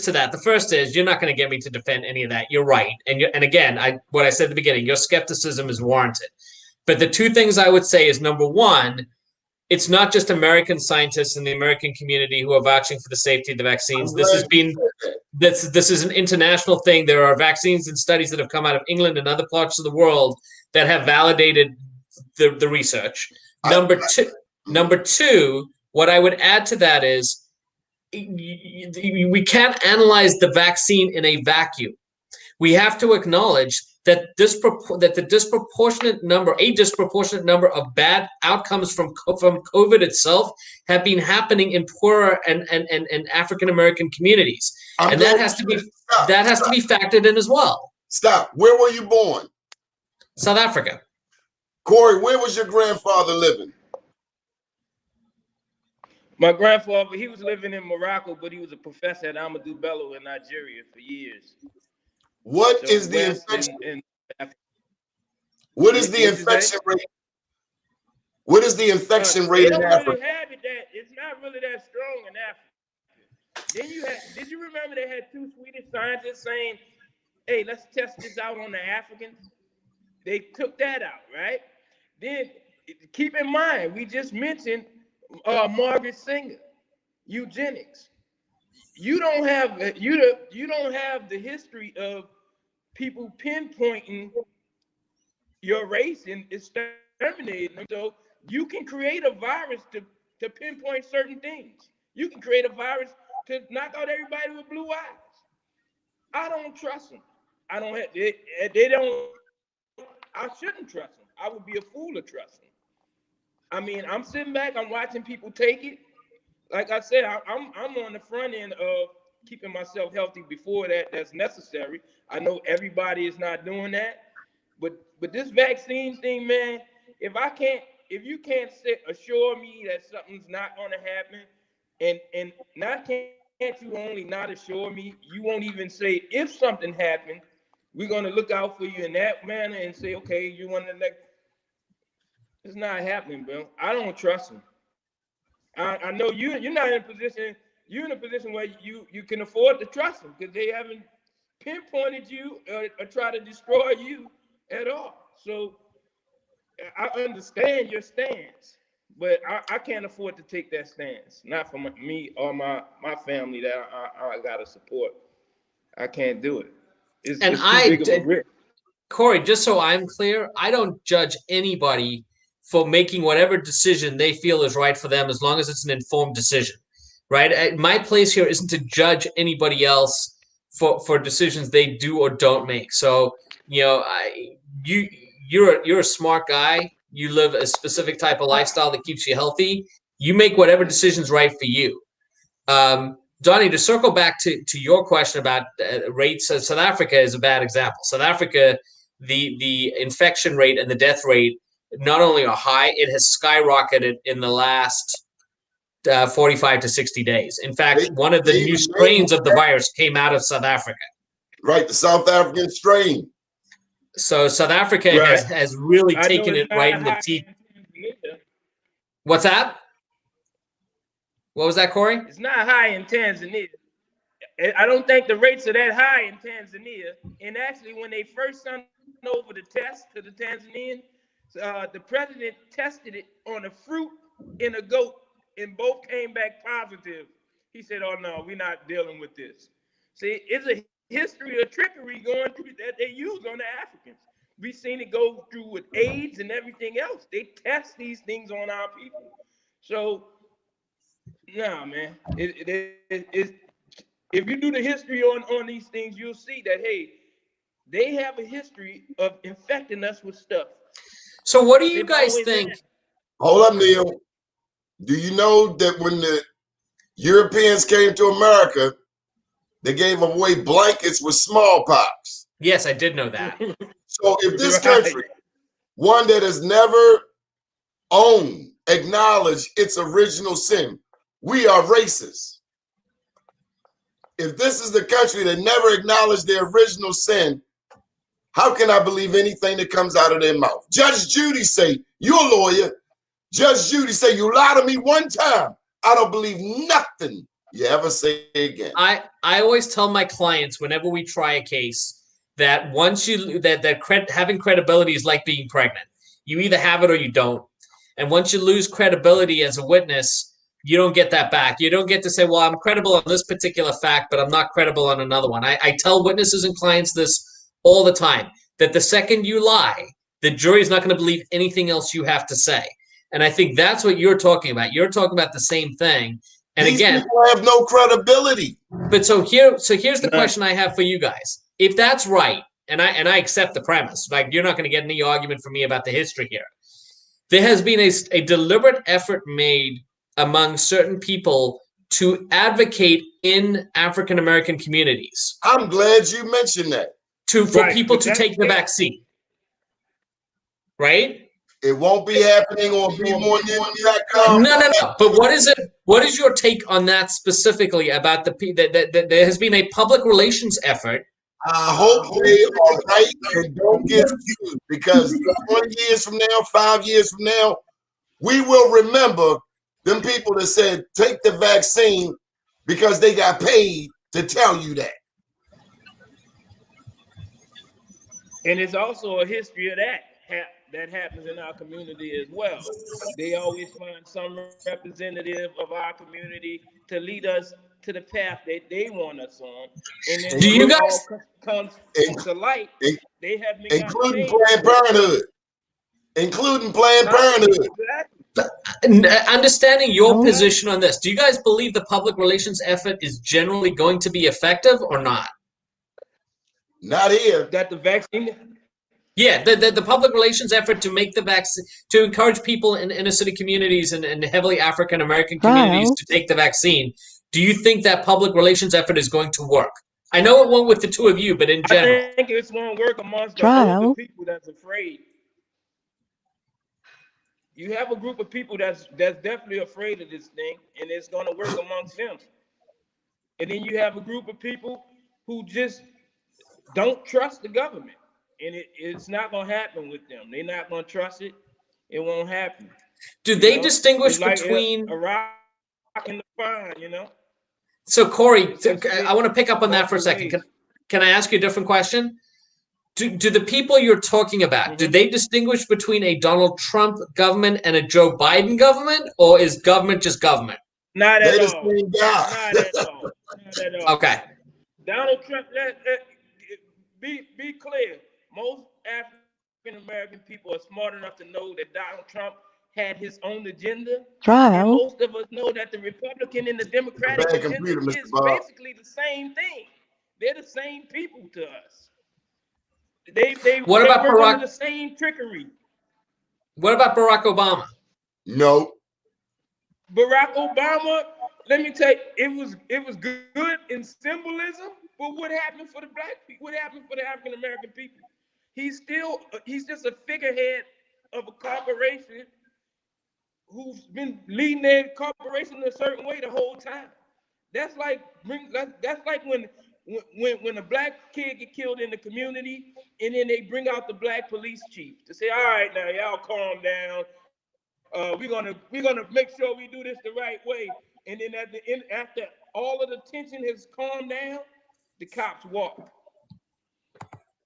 to that. The first is you're not going to get me to defend any of that. You're right. And again, what I said at the beginning, your skepticism is warranted. But the two things I would say is, number one, it's not just American scientists in the American community who are vouching for the safety of the vaccines. This is an international thing. There are vaccines and studies that have come out of England and other parts of the world that have validated the research. Number two, what I would add to that is we can't analyze the vaccine in a vacuum. We have to acknowledge that a disproportionate number of bad outcomes from COVID itself have been happening in poorer and African American communities, and that has to be factored in as well. Stop. Where were you born? South Africa. Corey, where was your grandfather living? My grandfather, he was living in Morocco, but he was a professor at Amadou Bello in Nigeria for years. What is the infection rate? What is the infection rate in Africa? It's not really that strong in Africa. Did you remember they had two Swedish scientists saying, hey, let's test this out on the Africans? They took that out, right? Then keep in mind, we just mentioned Margaret Sanger. eugenics. You don't have the history of people pinpointing your race and exterminating them. So you can create a virus to pinpoint certain things. You can create a virus to knock out everybody with blue eyes. I don't trust them. I don't have they don't. I shouldn't trust them. I would be a fool to trust them. I mean, I'm sitting back. I'm watching people take it. Like I said, I'm on the front end of keeping myself healthy before that's necessary. I know everybody is not doing that, but this vaccine thing, man, if you can't assure me that something's not going to happen, and not can't you only not assure me, you won't even say if something happened, we're going to look out for you in that manner and say, okay, you want to like, it's not happening, Bill. I don't trust him. I know you're not in a position. You're in a position where you can afford to trust them because they haven't pinpointed you or try to destroy you at all. So I understand your stance, but I can't afford to take that stance. Not for me or my family that I gotta support. I can't do it. It's too big of a risk. Corey, just so I'm clear, I don't judge anybody for making whatever decision they feel is right for them as long as it's an informed decision, right? My place here isn't to judge anybody else for decisions they do or don't make. So, you're a smart guy. You live a specific type of lifestyle that keeps you healthy. You make whatever decision's right for you. Donnie, to circle back to your question about rates, South Africa is a bad example. South Africa, the infection rate and the death rate not only are high, it has skyrocketed in the last 45 to 60 days. In fact, one of the new strains of the virus came out of South Africa. Right, the South African strain. So South Africa has really taken it right in the teeth. What's that? What was that, Corey? It's not high in Tanzania. I don't think the rates are that high in Tanzania. And actually, when they first sent over the test to the Tanzanians, the president tested it on a fruit and a goat, and both came back positive. He said, "Oh no, we're not dealing with this." See, it's a history of trickery going through that they use on the Africans. We've seen it go through with AIDS and everything else. They test these things on our people. So, nah, man. If you do the history on these things, you'll see that, hey, they have a history of infecting us with stuff. So what do you guys think? Hold up, Neil. Do you know that when the Europeans came to America, they gave away blankets with smallpox? Yes, I did know that. So if this country, one that has never owned, acknowledged its original sin, we are racist. If this is the country that never acknowledged their original sin, how can I believe anything that comes out of their mouth? Judge Judy say, you're a lawyer. Judge Judy say, you lied to me one time. I don't believe nothing you ever say again. I always tell my clients whenever we try a case that once you having credibility is like being pregnant. You either have it or you don't. And once you lose credibility as a witness, you don't get that back. You don't get to say, well, I'm credible on this particular fact, but I'm not credible on another one. I tell witnesses and clients this all the time, that the second you lie, the jury is not going to believe anything else you have to say. And I think that's what you're talking about. You're talking about the same thing. And These again, people have no credibility. But so here's the question I have for you guys. If that's right, and I accept the premise, like you're not going to get any argument from me about the history here. There has been a deliberate effort made among certain people to advocate in African American communities. I'm glad you mentioned that. For people to take the vaccine. Right? It won't be happening on BeMoreThan.com. No. But what is your take on that specifically about that there has been a public relations effort? I hope they are right and don't get accused, because 20 years from now, 5 years from now, we will remember them people that said take the vaccine because they got paid to tell you that. And it's also a history of that that happens in our community as well. They always find some representative of our community to lead us to the path that they want us on. And then Do when you it including, guys? all comes in- to light, in- they haven't got including changed Planned yet. Parenthood, including Planned Not Parenthood. exactly. Understanding your Exactly. position on this, do you guys believe the public relations effort is generally going to be effective or not? Not here. That the vaccine. Yeah, the public relations effort to make the vaccine, to encourage people in inner city communities and heavily African American communities to take the vaccine. Do you think that public relations effort is going to work? I know it won't with the two of you, but in I general. think it's going to work amongst the older people that's afraid. You have a group of people that's definitely afraid of this thing, and it's going to work amongst them. And then you have a group of people who just don't trust the government, and it's not going to happen with them. They're not going to trust it. It won't happen. Do You they know, it's distinguish like between? a rock in the fire. You know, So Corey, it's gonna I split want to pick up on that for a multiple second. ways. Can I ask you a different question? Do the people you're talking about, do Mm-hmm. they distinguish between a Donald Trump government and a Joe Biden government, or is government just government? Not They at the all. same guy. Not at all. Not at all. Okay. Donald Trump. Be clear. Most African American people are smart enough to know that Donald Trump had his own agenda, and most of us know that the Republican and the It's a Democratic bad agenda computer, Mr. is Bob. basically the same thing. They're the same people to us. They What about work under Barack? the same trickery. What about Barack Obama? No. Barack Obama, let me tell you, it was good in symbolism, but what happened for the black people? What happened for the African American people? He's just a figurehead of a corporation who's been leading their corporation in a certain way the whole time. That's like that's like when a black kid get killed in the community, and then they bring out the black police chief to say, "All right, now y'all calm down. We're gonna make sure we do this the right way." And then at the end, after all of the tension has calmed down, the cops walk.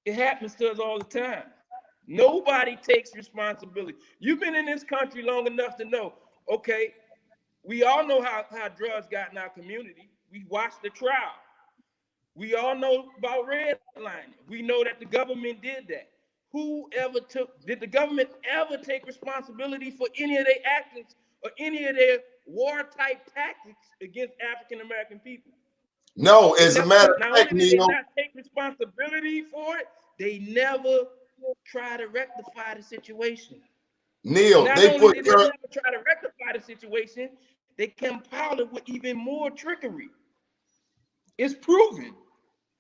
It happens to us all the time. Nobody takes responsibility. You've been in this country long enough to know, okay, we all know how drugs got in our community. We watched the trial. We all know about redlining. We know that the government did that. Did the government ever take responsibility for any of their actions or any of their war type tactics against African American people? No, They as a never matter took, of not fact, only did they Neil, not take responsibility for it, they never try to rectify the situation. Not They only put did they never try to rectify the situation, they compiled it with even more trickery. It's proven.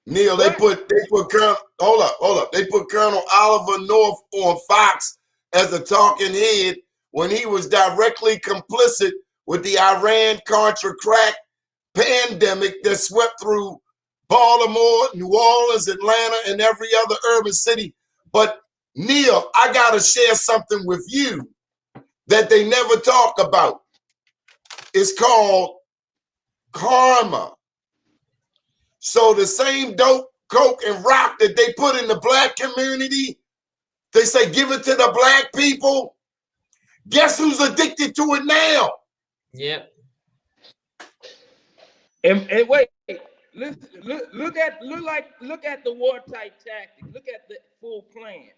Neil, But they put Colonel hold up. They put Colonel Oliver North on Fox as a talking head when he was directly complicit with the Iran Contra crack pandemic that swept through Baltimore, New Orleans, Atlanta, and every other urban city. But Neil, I gotta share something with you that they never talk about. It's called karma. So the same dope, coke, and rock that they put in the black community, they say give it to the black people. Guess who's addicted to it now? Yep. and wait, listen, look at the war type tactic. Look at the full plan.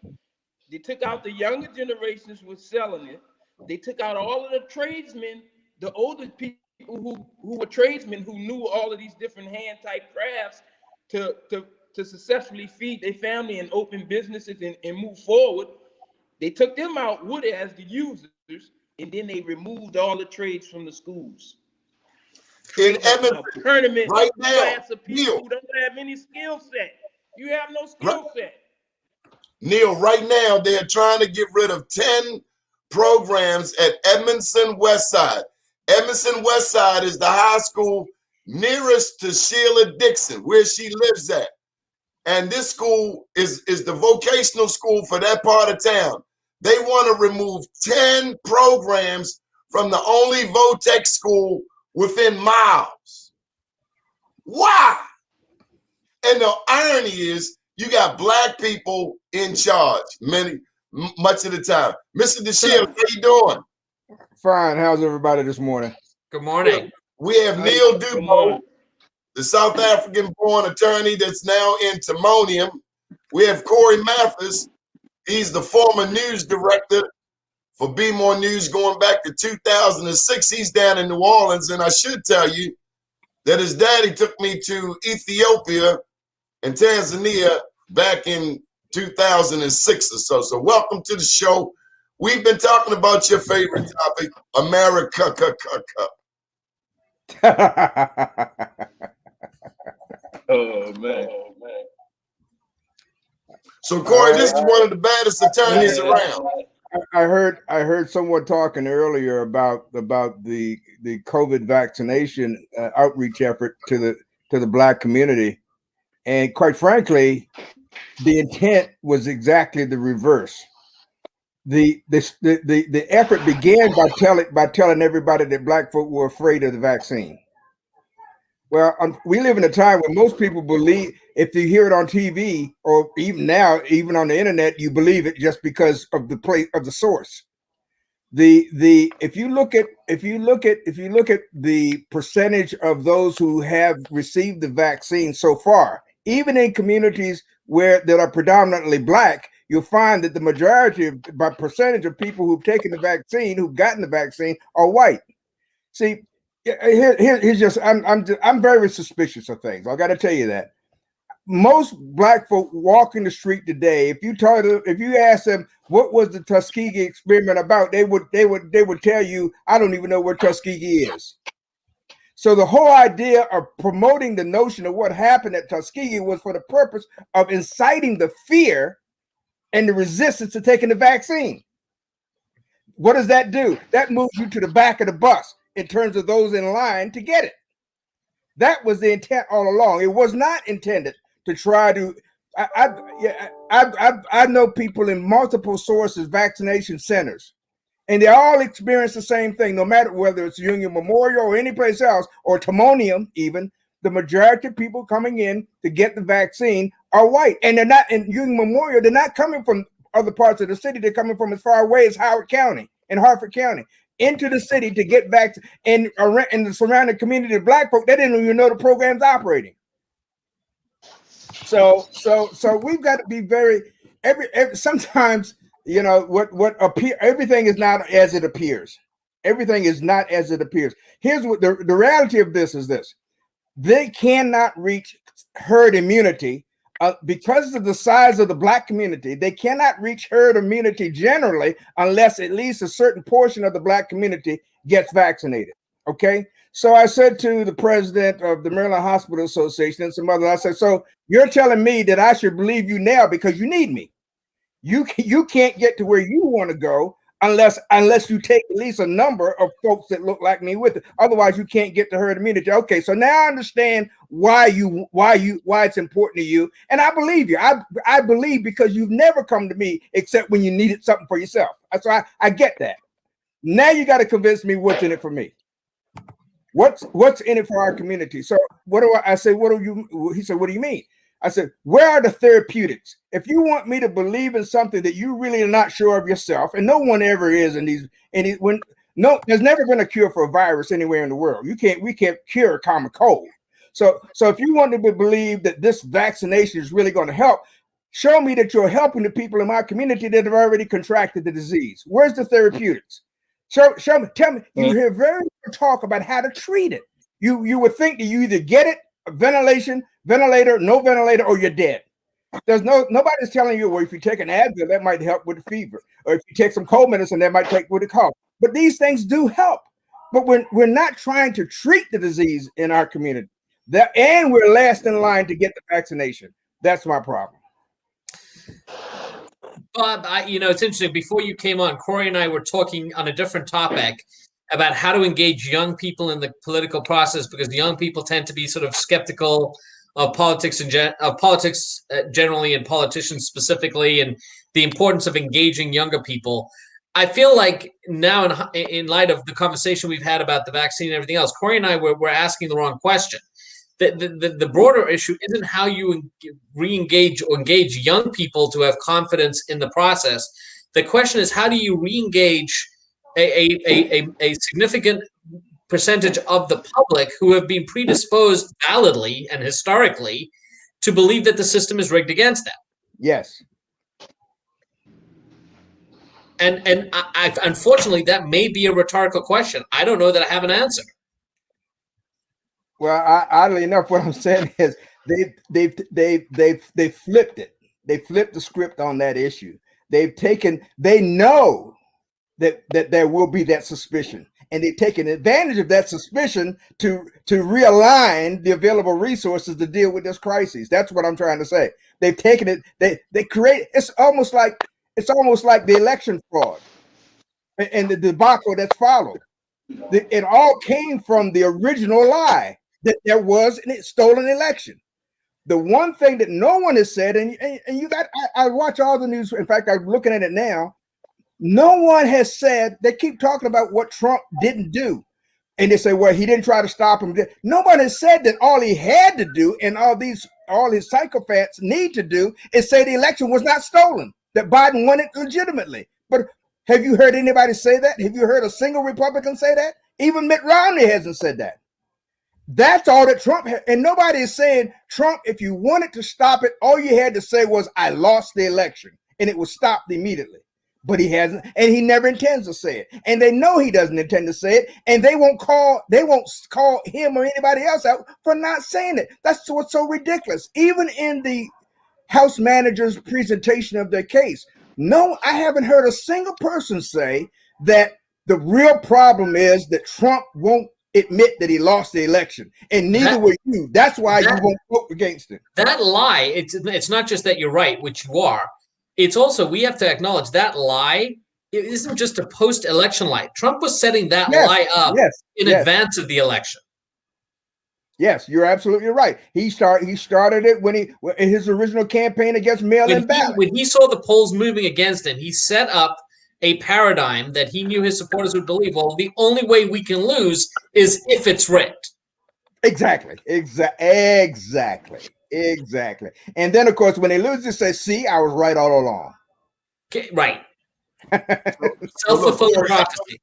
They took out the younger generations was selling it. They took out all of the tradesmen, the older people who were tradesmen who knew all of these different hand type crafts to to to successfully feed their family and open businesses and move forward. They took them out with it as the users, and then they removed all the trades from the schools, In creating a Edmonton, permanent right now, class of people Neil, who don't have any skill set. You have no skill set. Neil, right now they're trying to get rid of 10 programs at Edmondson Westside. Edmondson Westside is the high school nearest to Sheila Dixon, where she lives at. And this school is the vocational school for that part of town. They want to remove 10 programs from the only Votech school within miles. Why? And the irony is, you got black people in charge. much of the time. Mr. DeShields, how you doing? Fine. How's everybody this morning? Good morning. We have Neil Dubois, the South African-born attorney that's now in Timonium. We have Corey Mathis. He's the former news director for Be More News going back to 2006. He's down in New Orleans, and I should tell you that his daddy took me to Ethiopia and Tanzania back in 2006 or so. So welcome to the show. We've been talking about your favorite topic, America. Oh man. So Corey, this is one of the baddest attorneys around. I heard someone talking earlier about the COVID vaccination outreach effort to the Black community, and quite frankly, the intent was exactly the reverse. The effort began by telling everybody that Black folk were afraid of the vaccine. Well, we live in a time where most people believe, if you hear it on TV or even now, even on the internet, you believe it just because of the source. If you look at the percentage of those who have received the vaccine so far, even in communities that are predominantly Black, you'll find that the majority by percentage of people who've taken the vaccine, who've gotten the vaccine, are white. See, here's just I'm very suspicious of things. I got to tell you that most Black folk walking the street today, if you ask them what was the Tuskegee experiment about, they would tell you, I don't even know where Tuskegee is. So the whole idea of promoting the notion of what happened at Tuskegee was for the purpose of inciting the fear and the resistance to taking the vaccine. What does that do? That moves you to the back of the bus in terms of those in line to get it. That was the intent all along. It was not intended to try to. I know people in multiple sources, vaccination centers, and they all experience the same thing. No matter whether it's Union Memorial or any place else, or Timonium, even the majority of people coming in to get the vaccine are white, and they're not in Union Memorial. They're not coming from other parts of the city. They're coming from as far away as Howard County and Harford County into the city to get back to, in the surrounding community of Black folk. They didn't even know the program's operating. So we've got to be very sometimes, you know, everything is not as it appears. Everything is not as it appears. Here's what the reality of this is: they cannot reach herd immunity because of the size of the Black community. They cannot reach herd immunity generally unless at least a certain portion of the Black community gets vaccinated. Okay. So I said to the president of the Maryland Hospital Association and some others, I said, so you're telling me that I should believe you now because you need me. You can't get to where you want to go unless you take at least a number of folks that look like me with it. Otherwise, you can't get to herd immunity. Okay, so now I understand why it's important to you, and I believe you. I believe because you've never come to me except when you needed something for yourself. So I get that. Now you got to convince me what's in it for me. What's in it for our community? So what do I say? What do you? He said, what do you mean? I said, where are the therapeutics? If you want me to believe in something that you really are not sure of yourself, and no one ever is there's never been a cure for a virus anywhere in the world. We can't cure a common cold. So if you want to believe that this vaccination is really going to help, show me that you're helping the people in my community that have already contracted the disease. Where's the therapeutics? Show me, tell me. You hear very little talk about how to treat it. You would think that you either get it, ventilator, no ventilator, or you're dead. Nobody's telling you, well, if you take an Advil, that might help with the fever, or if you take some cold medicine, that might take with the cough. But these things do help. But we're not trying to treat the disease in our community. And we're last in line to get the vaccination. That's my problem. Bob, it's interesting. Before you came on, Corey and I were talking on a different topic about how to engage young people in the political process, because the young people tend to be sort of skeptical of politics generally, and politicians specifically, and the importance of engaging younger people. I feel like now, in light of the conversation we've had about the vaccine and everything else, Corey and I were asking the wrong question. The broader issue isn't how you re-engage or engage young people to have confidence in the process. The question is, how do you re-engage a significant percentage of the public who have been predisposed validly and historically to believe that the system is rigged against them? Yes. And unfortunately, that may be a rhetorical question. I don't know that I have an answer. Well, oddly enough, what I'm saying is they flipped it. They flipped the script on that issue. They know that there will be that suspicion, and they've taken advantage of that suspicion to realign the available resources to deal with this crisis. That's what I'm trying to say. They've taken it. They create. It's almost like the election fraud and the debacle that's followed. It all came from the original lie that there was a stolen election. The one thing that no one has said, and you got, I watch all the news. In fact, I'm looking at it now. No one has said, they keep talking about what Trump didn't do. And they say, well, he didn't try to stop him. Nobody has said that all he had to do, and all his psychopaths need to do, is say the election was not stolen, that Biden won it legitimately. But have you heard anybody say that? Have you heard a single Republican say that? Even Mitt Romney hasn't said that. That's all that Trump had. And nobody is saying, Trump, if you wanted to stop it, all you had to say was, I lost the election, and it was stopped immediately. But he hasn't, and he never intends to say it. And they know he doesn't intend to say it, and they won't call him or anybody else out for not saying it. That's what's so ridiculous. Even in the House manager's presentation of their case, no, I haven't heard a single person say that the real problem is that Trump won't admit that he lost the election, and neither will you. That's why you won't vote against him. That lie, it's not just that you're right, which you are. It's also, we have to acknowledge that lie, it isn't just a post-election lie. Trump was setting that lie up in advance of the election. Yes, you're absolutely right. He started it when in his original campaign against mail-in ballots. When he saw the polls moving against him, he set up a paradigm that he knew his supporters would believe. Well, the only way we can lose is if it's rigged. Exactly. And then, of course, when they lose, they say, see, I was right all along. Okay, right. Self-fulfilling prophecy.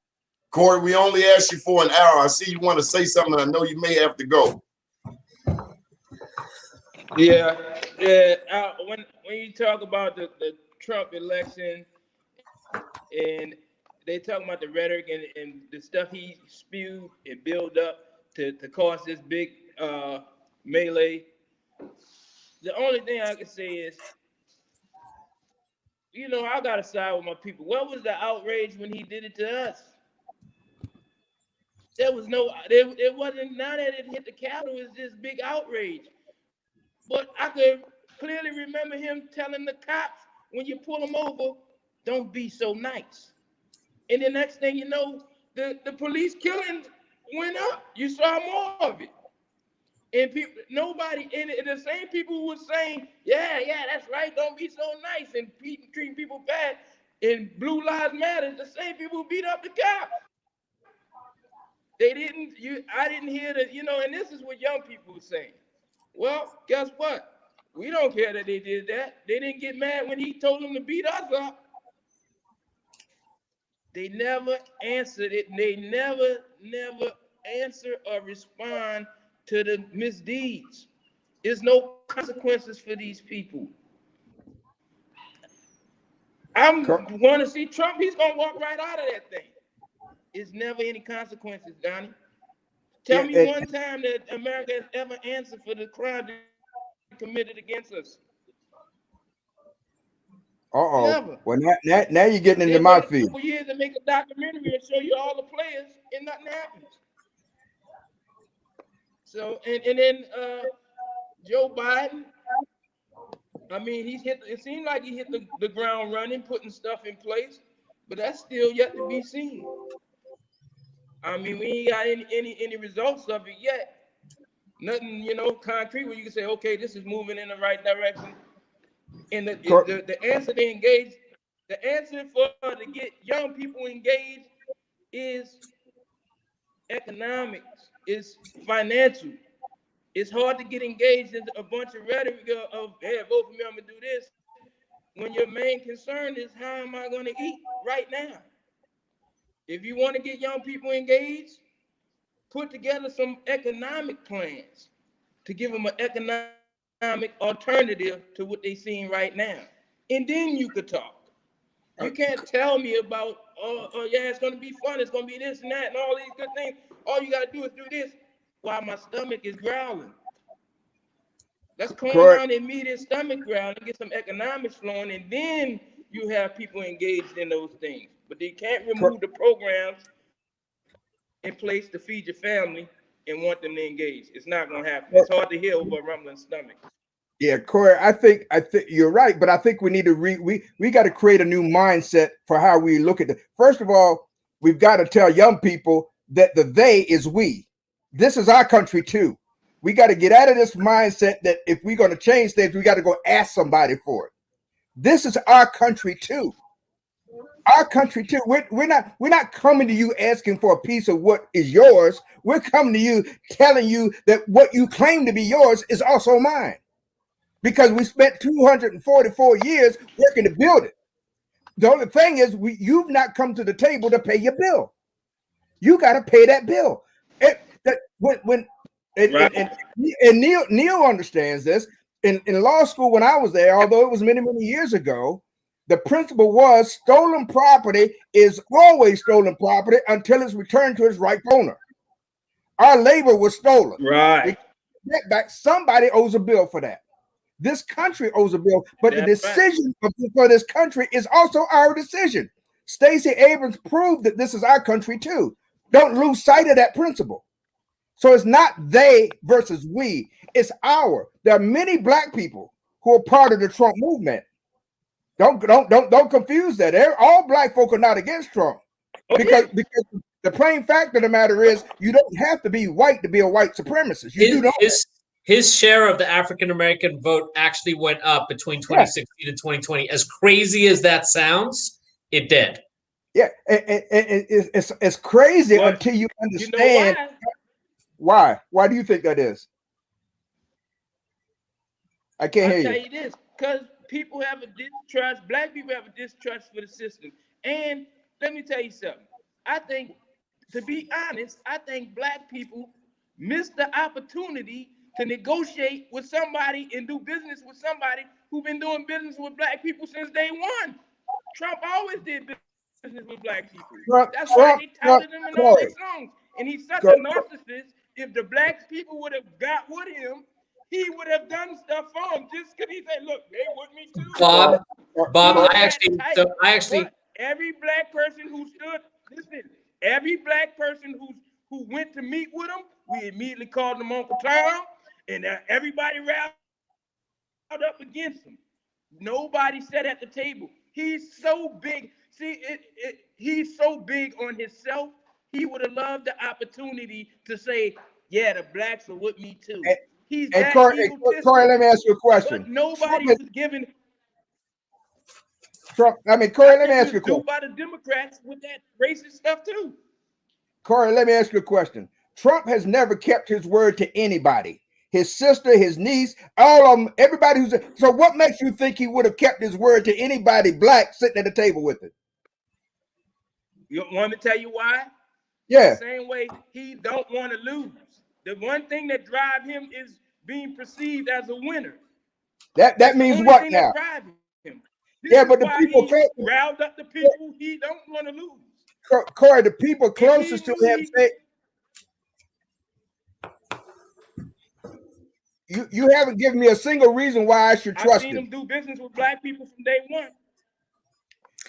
Corey, we only asked you for an hour. I see you want to say something. I know you may have to go. Yeah. When you talk about the Trump election, and they talk about the rhetoric and the stuff he spewed and built up to cause this big melee, the only thing I can say is, I got to side with my people. What was the outrage when he did it to us? There was it wasn't, now that it hit the Capitol, it was this big outrage. But I could clearly remember him telling the cops, when you pull them over, don't be so nice. And the next thing you know, the police killings went up. You saw more of it. And the same people who were saying, yeah, that's right, don't be so nice, and treating people bad, and Blue Lives Matter, the same people who beat up the cops. I didn't hear that, and this is what young people were saying. Well, guess what? We don't care that they did that. They didn't get mad when he told them to beat us up. They never answered it. They never answer or respond to the misdeeds. There's no consequences for these people. I'm going to see Trump. He's going to walk right out of that thing. It's never any consequences, Donnie. Tell me one time that America has ever answered for the crime committed against us. Never. Well, now you're getting into my field. For years to make a documentary and show you all the players, and nothing happens. So, and then Joe Biden, I mean, it seemed like he hit the ground running, putting stuff in place, but that's still yet to be seen. I mean, we ain't got any results of it yet. Nothing, concrete where you can say, okay, this is moving in the right direction. And the answer to engage, the answer to get young people engaged is economics, is financial. It's hard to get engaged in a bunch of rhetoric of, hey, vote for me, I'm gonna do this. when your main concern is how am I going to eat right now? If you want to get young people engaged, put together some economic plans to give them an economic alternative to what they're seeing right now. And then you could talk. You can't tell me about, oh yeah, it's going to be fun. It's going to be this and that and all these good things. All you got to do is do this while my stomach is growling. Let's calm down the immediate stomach growl and get some economics flowing, and then you have people engaged in those things. But they can't remove the programs in place to feed your family and want them to engage. It's not going to happen. It's hard to hear over a rumbling stomach. Yeah, Corey, I think you're right, but I think we need to we got to create a new mindset for how we look at it. First of all, we've got to tell young people that the they is we. This is our country too. We got to get out of this mindset that if we're going to change things, we got to go ask somebody for it. This is our country too. Our country too. We're not coming to you asking for a piece of what is yours. We're coming to you telling you that what you claim to be yours is also mine. Because we spent 244 years working to build it. The only thing is, you've not come to the table to pay your bill. You got to pay that bill. And Neil understands this. In law school, when I was there, although it was many, many years ago, the principle was stolen property is always stolen property until it's returned to its rightful owner. Our labor was stolen. Right. Back. Somebody owes a bill for that. This country owes a bill, but the decision for this country is also our decision. Stacey Abrams proved that this is our country too. Don't lose sight of that principle. So it's not they versus we, it's our. There are many black people who are part of the Trump movement. Don't confuse that. All black folk are not against Trump. Because the plain fact of the matter is you don't have to be white to be a white supremacist. His share of the African American vote actually went up between 2016 and 2020. As crazy as that sounds, it did. Yeah, it's crazy until you understand why. Why do you think that is? I can't hear you. I'll tell you this, because people have a distrust, black people have a distrust for the system. And let me tell you something. I think, to be honest, I think black people missed the opportunity to negotiate with somebody and do business with somebody who's been doing business with black people since day one. Trump always did business with black people. That's why they touted him in all their songs. And he's such a narcissist. If the black people would have got with him, he would have done stuff for them. Just because he said, "Look, they with me too." Bob, I actually, every black person who stood, listen, every black person who went to meet with him, we immediately called him Uncle Tom. And everybody rallied up against him. Nobody sat at the table. He's so big. See, he's so big on himself. He would have loved the opportunity to say, "Yeah, the blacks are with me too." He's that egotistic. Corey, let me ask you a question. But nobody was giving Trump. I mean, Corey, let me ask you a question. By the Democrats with that racist stuff too. Corey, let me ask you a question. Trump has never kept his word to anybody. His sister, his niece, all of them, everybody who's so what makes you think he would have kept his word to anybody black sitting at the table with him? You want me to tell you why? Yeah. The same way he don't want to lose. The one thing that drives him is being perceived as a winner. That means what now? Yeah, but the people riled up the people he don't want to lose. Corey, the people closest to him say You haven't given me a single reason why I should trust him. I've seen him do business with black people from day one.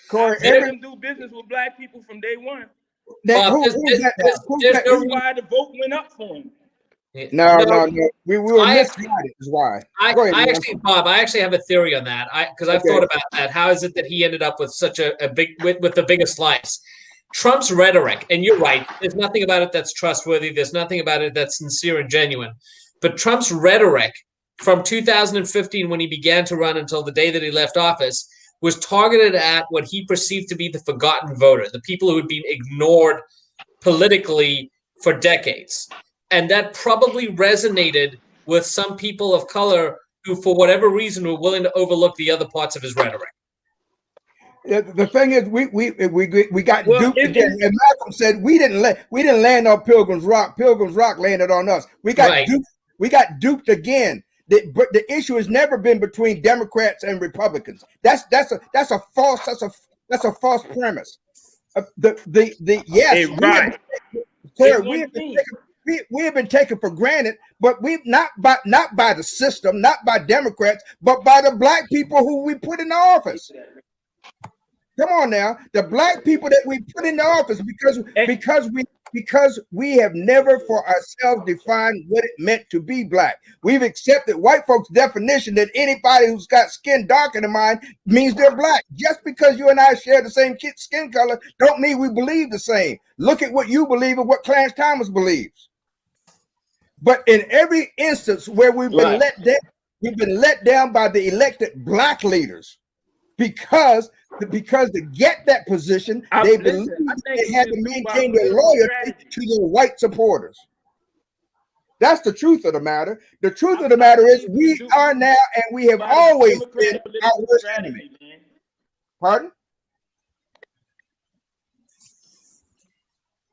Corey, I've seen him do business with black people from day one. That's why the vote went up for him. No. We were misguided. Is why. I actually have a theory on that. Because I've thought about that. How is it that he ended up with such a big with the biggest slice? Trump's rhetoric, and you're right. There's nothing about it that's trustworthy. There's nothing about it that's sincere and genuine. But Trump's rhetoric from 2015, when he began to run until the day that he left office, was targeted at what he perceived to be the forgotten voter, the people who had been ignored politically for decades. And that probably resonated with some people of color who, for whatever reason, were willing to overlook the other parts of his rhetoric. The thing is, we got Well, duped again. And Malcolm said we didn't land on Pilgrim's Rock. Pilgrim's Rock landed on us. We got Right. duped. We got duped again. But the issue has never been between Democrats and Republicans. That's a false premise. Yes, right. Corey, we have been taken for granted, but we've not by the system, not by Democrats, but by the black people who we put in the office. Come on now, the black people that we put in the office because we have never for ourselves defined what it meant to be black. We've accepted white folks' definition that anybody who's got skin darker than mine means they're black. Just because you and I share the same skin color don't mean we believe the same. Look at what you believe and what Clarence Thomas believes. But in every instance where we've been let down by the elected black leaders because to get that position, they believe they had to maintain their loyalty to their white supporters. That's the truth of the matter. The truth of the matter is we are now and we have always been our worst enemy. Pardon?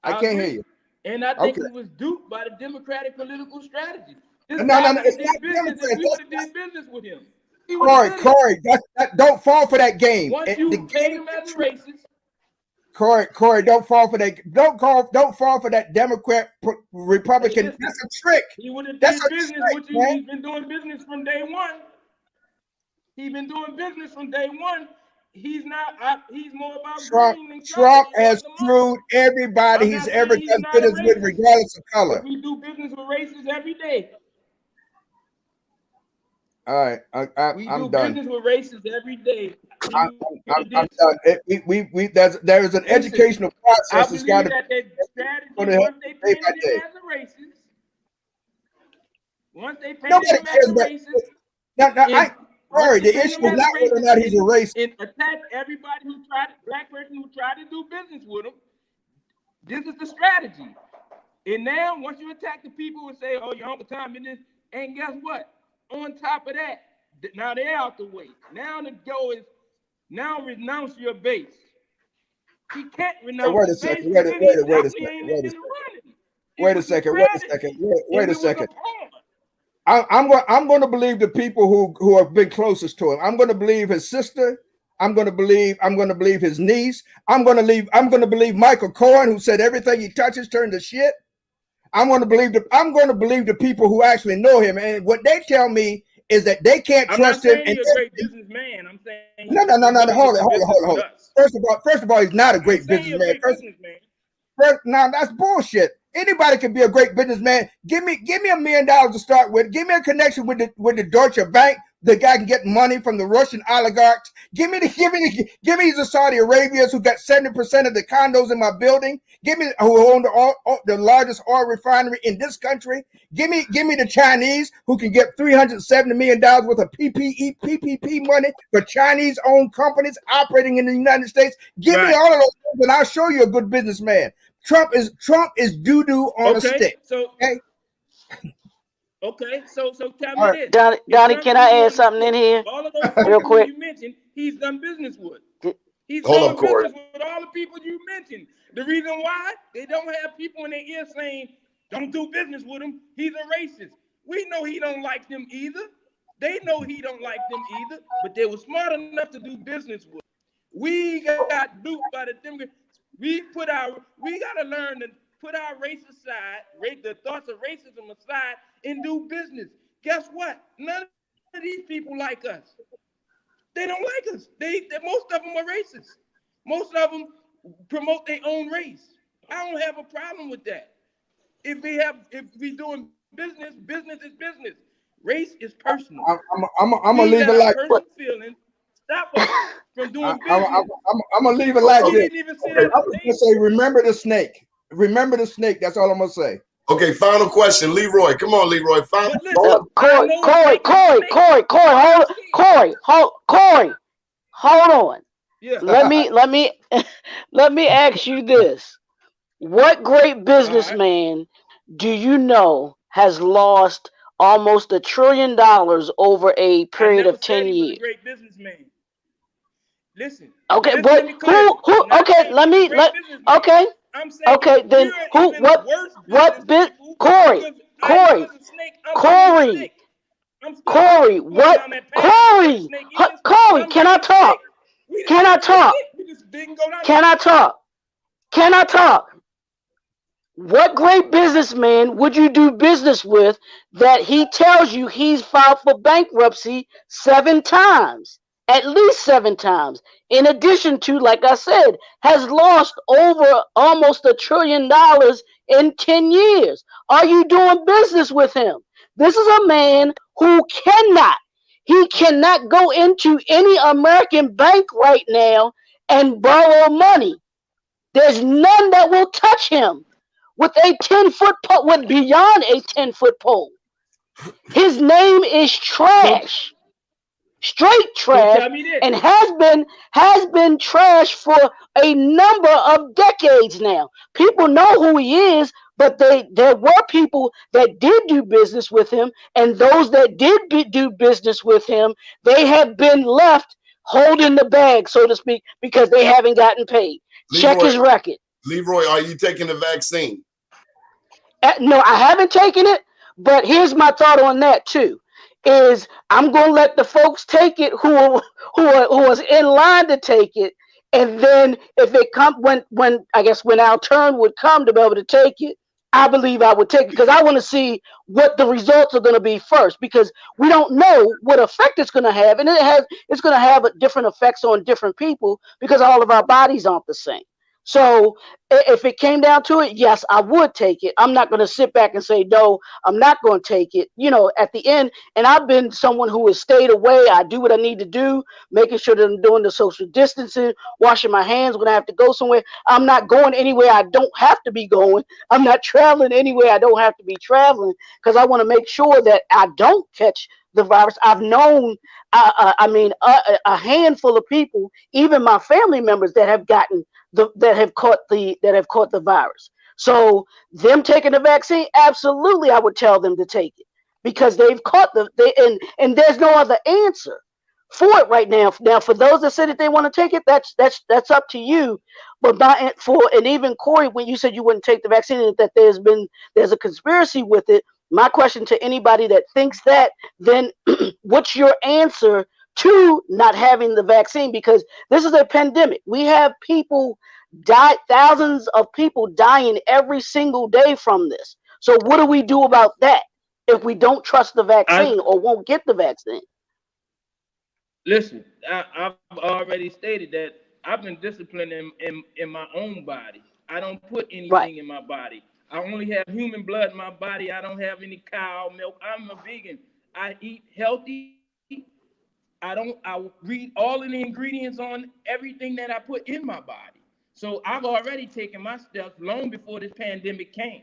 I can't hear you. And I think it was duped by the Democratic political strategy. No, it's not Democrats. We would have did business with him. Corey, don't fall for that game. Once you paint him as a racist, Corey, don't fall for that. Don't fall for that Democrat Republican. That's a trick. He would have done business with you. He's been doing business from day one. He's been doing business from day one. He's not. He's more about Trump has screwed everybody he's ever done business with, regardless of color. We do business with racists every day. All right, I'm done. We do business with racists every day. I'm done. There's an educational process that's got to be. Once they paint him as a racist, Corey, the issue is not whether or not he's a racist. And attack everybody black person who tried to do business with him. This is the strategy. And now, once you attack the people and say, "Oh, your Uncle Tom in this," and guess what? On top of that, now they're out the way. Now the go is now renounce your base. He can't renounce. Wait a second. I'm going to believe the people who have been closest to him. I'm going to believe his sister. I'm going to believe his niece. I'm going to believe Michael Cohen, who said everything he touches turns to shit. I'm going to believe the people who actually know him, and what they tell me is that they can't trust him. He's a great businessman. I'm saying no. Hold it. First of all, he's not a great businessman. Now that's bullshit. Anybody can be a great businessman. Give me $1 million to start with. Give me a connection with the Deutsche Bank. The guy can get money from the Russian oligarchs. Give me the Saudi Arabians who got 70% of the condos in my building. Give me who own the largest oil refinery in this country. Give me the Chinese who can get $370 million worth of PPP money for Chinese-owned companies operating in the United States. Give me all of those things, and I'll show you a good businessman. Trump is doo-doo on a stick. So tell me this. Donnie, can I add something in here all of those real quick? You mentioned, he's done business with. He's Hold done up, business with all the people you mentioned. The reason why they don't have people in their ear saying, "Don't do business with him. He's a racist." We know he don't like them either. They know he don't like them either. But they were smart enough to do business with. We got duped by the Democrats. We got to learn to put our race aside, the thoughts of racism aside, and do business. Guess what? None of these people like us. They don't like us. Most of them are racist. Most of them promote their own race. I don't have a problem with that. If we doing business, business is business. Race is personal. I'm gonna leave it like feelings. Stop us from doing business. I'm gonna leave it like this. I'm gonna say, remember the snake. Remember the snake. That's all I'm gonna say. Okay, final question, Leroy. Come on, Leroy. Corey, hold on. Yeah. Let me ask you this. What great businessman do you know has lost almost $1 trillion over a period of 10 years? Great businessman. Listen, Okay, listen to but me clearly. I'm not okay, saying he's a great businessman. okay, I'm saying okay, then you're even worse business what bit, people Corey, because you Corey, was a snake. I'm still a Corey, snake. I'm still Corey, going what, down that path of what a Corey, snake is, but Corey, I'm can I being a talk? snake. We Can I we talk? we just didn't go down. Can I talk? Can I talk? What great businessman would you do business with that he tells you he's filed for bankruptcy 7 times, at least 7 times, in addition to, like I said, has lost over almost $1 trillion in 10 years? Are you doing business with him? This is a man who he cannot go into any American bank right now and borrow money. There's none that will touch him with a 10-foot pole, with beyond a 10-foot pole. His name is So trash, straight so trash, tell me this. and has been trash for a number of decades now. People know who he is, but there were people that did do business with him, and those that do business with him, they have been left holding the bag, so to speak, because they haven't gotten paid. Check Leroy, his record. Leroy, are you taking the vaccine? No, I haven't taken it, but here's my thought on that too. Is I'm gonna let the folks take it who was in line to take it, and then if it come when I guess when our turn would come to be able to take it, I believe I would take it because I want to see what the results are going to be first because we don't know what effect it's going to have, and it's going to have different effects on different people because all of our bodies aren't the same. So if it came down to it, yes, I would take it. I'm not going to sit back and say, no, I'm not going to take it. At the end, and I've been someone who has stayed away. I do what I need to do, making sure that I'm doing the social distancing, washing my hands when I have to go somewhere. I'm not going anywhere I don't have to be going. I'm not traveling anywhere I don't have to be traveling because I want to make sure that I don't catch the virus. I've known, a handful of people, even my family members, that have gotten that have caught the virus. So them taking the vaccine, absolutely, I would tell them to take it because they've caught and there's no other answer for it right now. Now, for those that say that they want to take it, that's up to you. But and even Corey, when you said you wouldn't take the vaccine, and that there's a conspiracy with it. My question to anybody that thinks that, then what's your answer to not having the vaccine? Because this is a pandemic. We have thousands of people dying every single day from this. So what do we do about that if we don't trust the I vaccine or won't get the vaccine? listen. I've already stated that I've been disciplined in my own body. I don't put Right. anything in my body. I only have human blood in my body. I don't have any cow milk. I'm a vegan. I eat healthy. I read all of the ingredients on everything that I put in my body. So I've already taken my steps long before this pandemic came.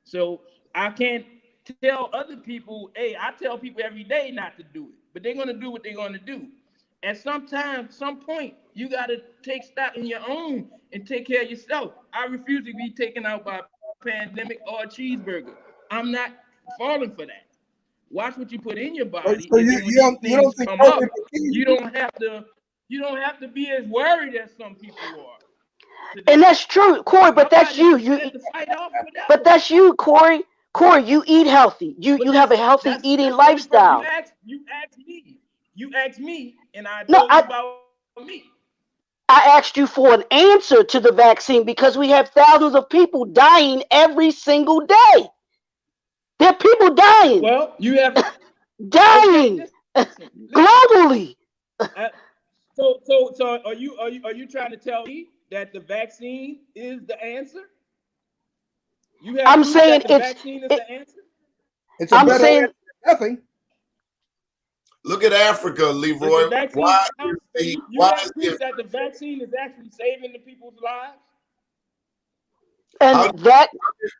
So I can't tell other people, hey, I tell people every day not to do it, but they're gonna do what they're gonna do. At some point, you gotta take stock in your own and take care of yourself. I refuse to be taken out by a pandemic or a cheeseburger. I'm not falling for that. Watch what you put in your body, So and then you, when you these don't you things don't think come COVID up, will kill you you? don't have to be as worried as some people are And today. that's true, Corey, My but that's body you. is set to fight off But whatever. that's you, Corey. Corey, you eat healthy. You But have a healthy eating that's the only person lifestyle. you asked me, and I No, told you about me. I asked you for an answer to the vaccine because we have thousands of people dying every single day. There are people dying, Well, you have okay. dying Listen. globally. I, so are you trying to tell me that the vaccine is the answer? You have I'm proof saying that the it's. vaccine is It, the answer? It's a I'm better saying answer than nothing. Look at Africa, Is the Leroy. vaccine? Why So is the you why have is proof the that the vaccine is actually saving the people's lives? and how that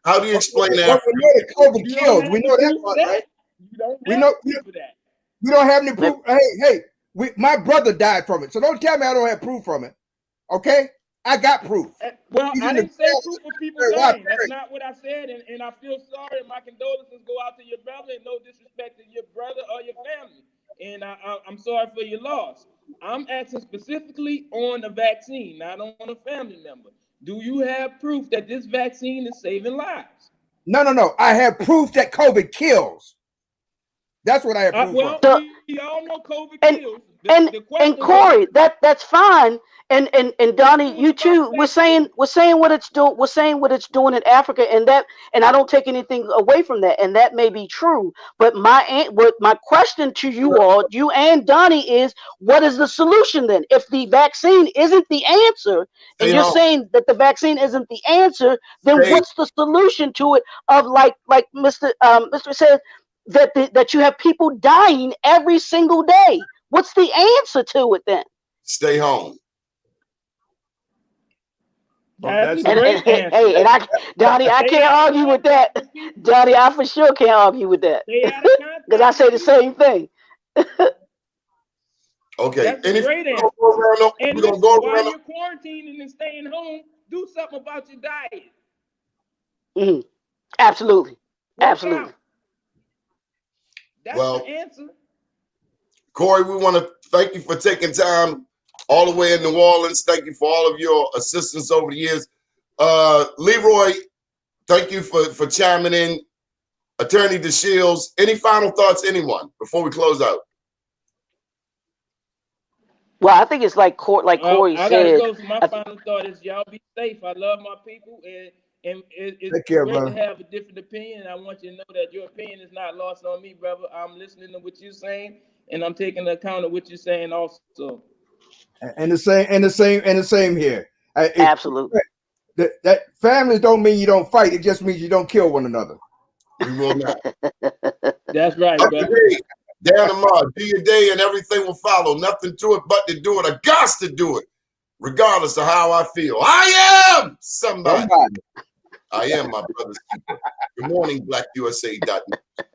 how do you explain Well, Africa? we know that COVID You don't kills. We have the know that proof of part, right? that. You don't We have know the proof of that. we don't have any that proof. Hey, my brother died from it, so don't tell me I don't have proof from it. Okay, I got proof. Well, He's I in the didn't say jail. proof of people dying. That's not what I said, and I feel sorry. And my condolences go out to your brother, and no disrespect to your brother or your family. And I'm sorry for your loss. I'm asking specifically on a vaccine, not on a family member. Do you have proof that this vaccine is saving lives? No. I have proof that COVID kills. That's what I have proof Well, of. we all know COVID And kills. and The question Corey, was, that's fine. And Donnie, you too. We're saying what it's doing. We're saying what it's doing in Africa, and I don't take anything away from that, and that may be true. But my question to you all, you and Donnie, is what is the solution then? If the vaccine isn't the answer, and you're saying that the vaccine isn't the answer, then what's the solution to it? Of like Mr. said, that you have people dying every single day. What's the answer to it then? Stay home. That's a great answer. Hey, Donnie, I can't argue with that. Donnie, I for sure can't argue with that. Because I say the same thing. Okay. That's a great answer. And listen, while you're quarantining and staying home, do something about your diet. Mm-hmm. Absolutely. Absolutely. That's the answer. Corey, we want to thank you for taking time all the way in New Orleans. Thank you for all of your assistance over the years. Leroy, thank you for chiming in. Attorney DeShields, any final thoughts, anyone, before we close out? Well, I think it's like Corey I said. gotta go. So my final thought is y'all be safe. I love my people, and it's great to have a different opinion. And I want you to know that your opinion is not lost on me, brother. I'm listening to what you're saying, and I'm taking account of what you're saying also. And the same here. Absolutely. That families don't mean you don't fight. It just means you don't kill one another. We will not. That's right, brother. Down tomorrow, do your day and everything will follow. Nothing to it but to do it. I got to do it, regardless of how I feel. I am somebody. I am my brother's keeper. Good morning, BlackUSA.News.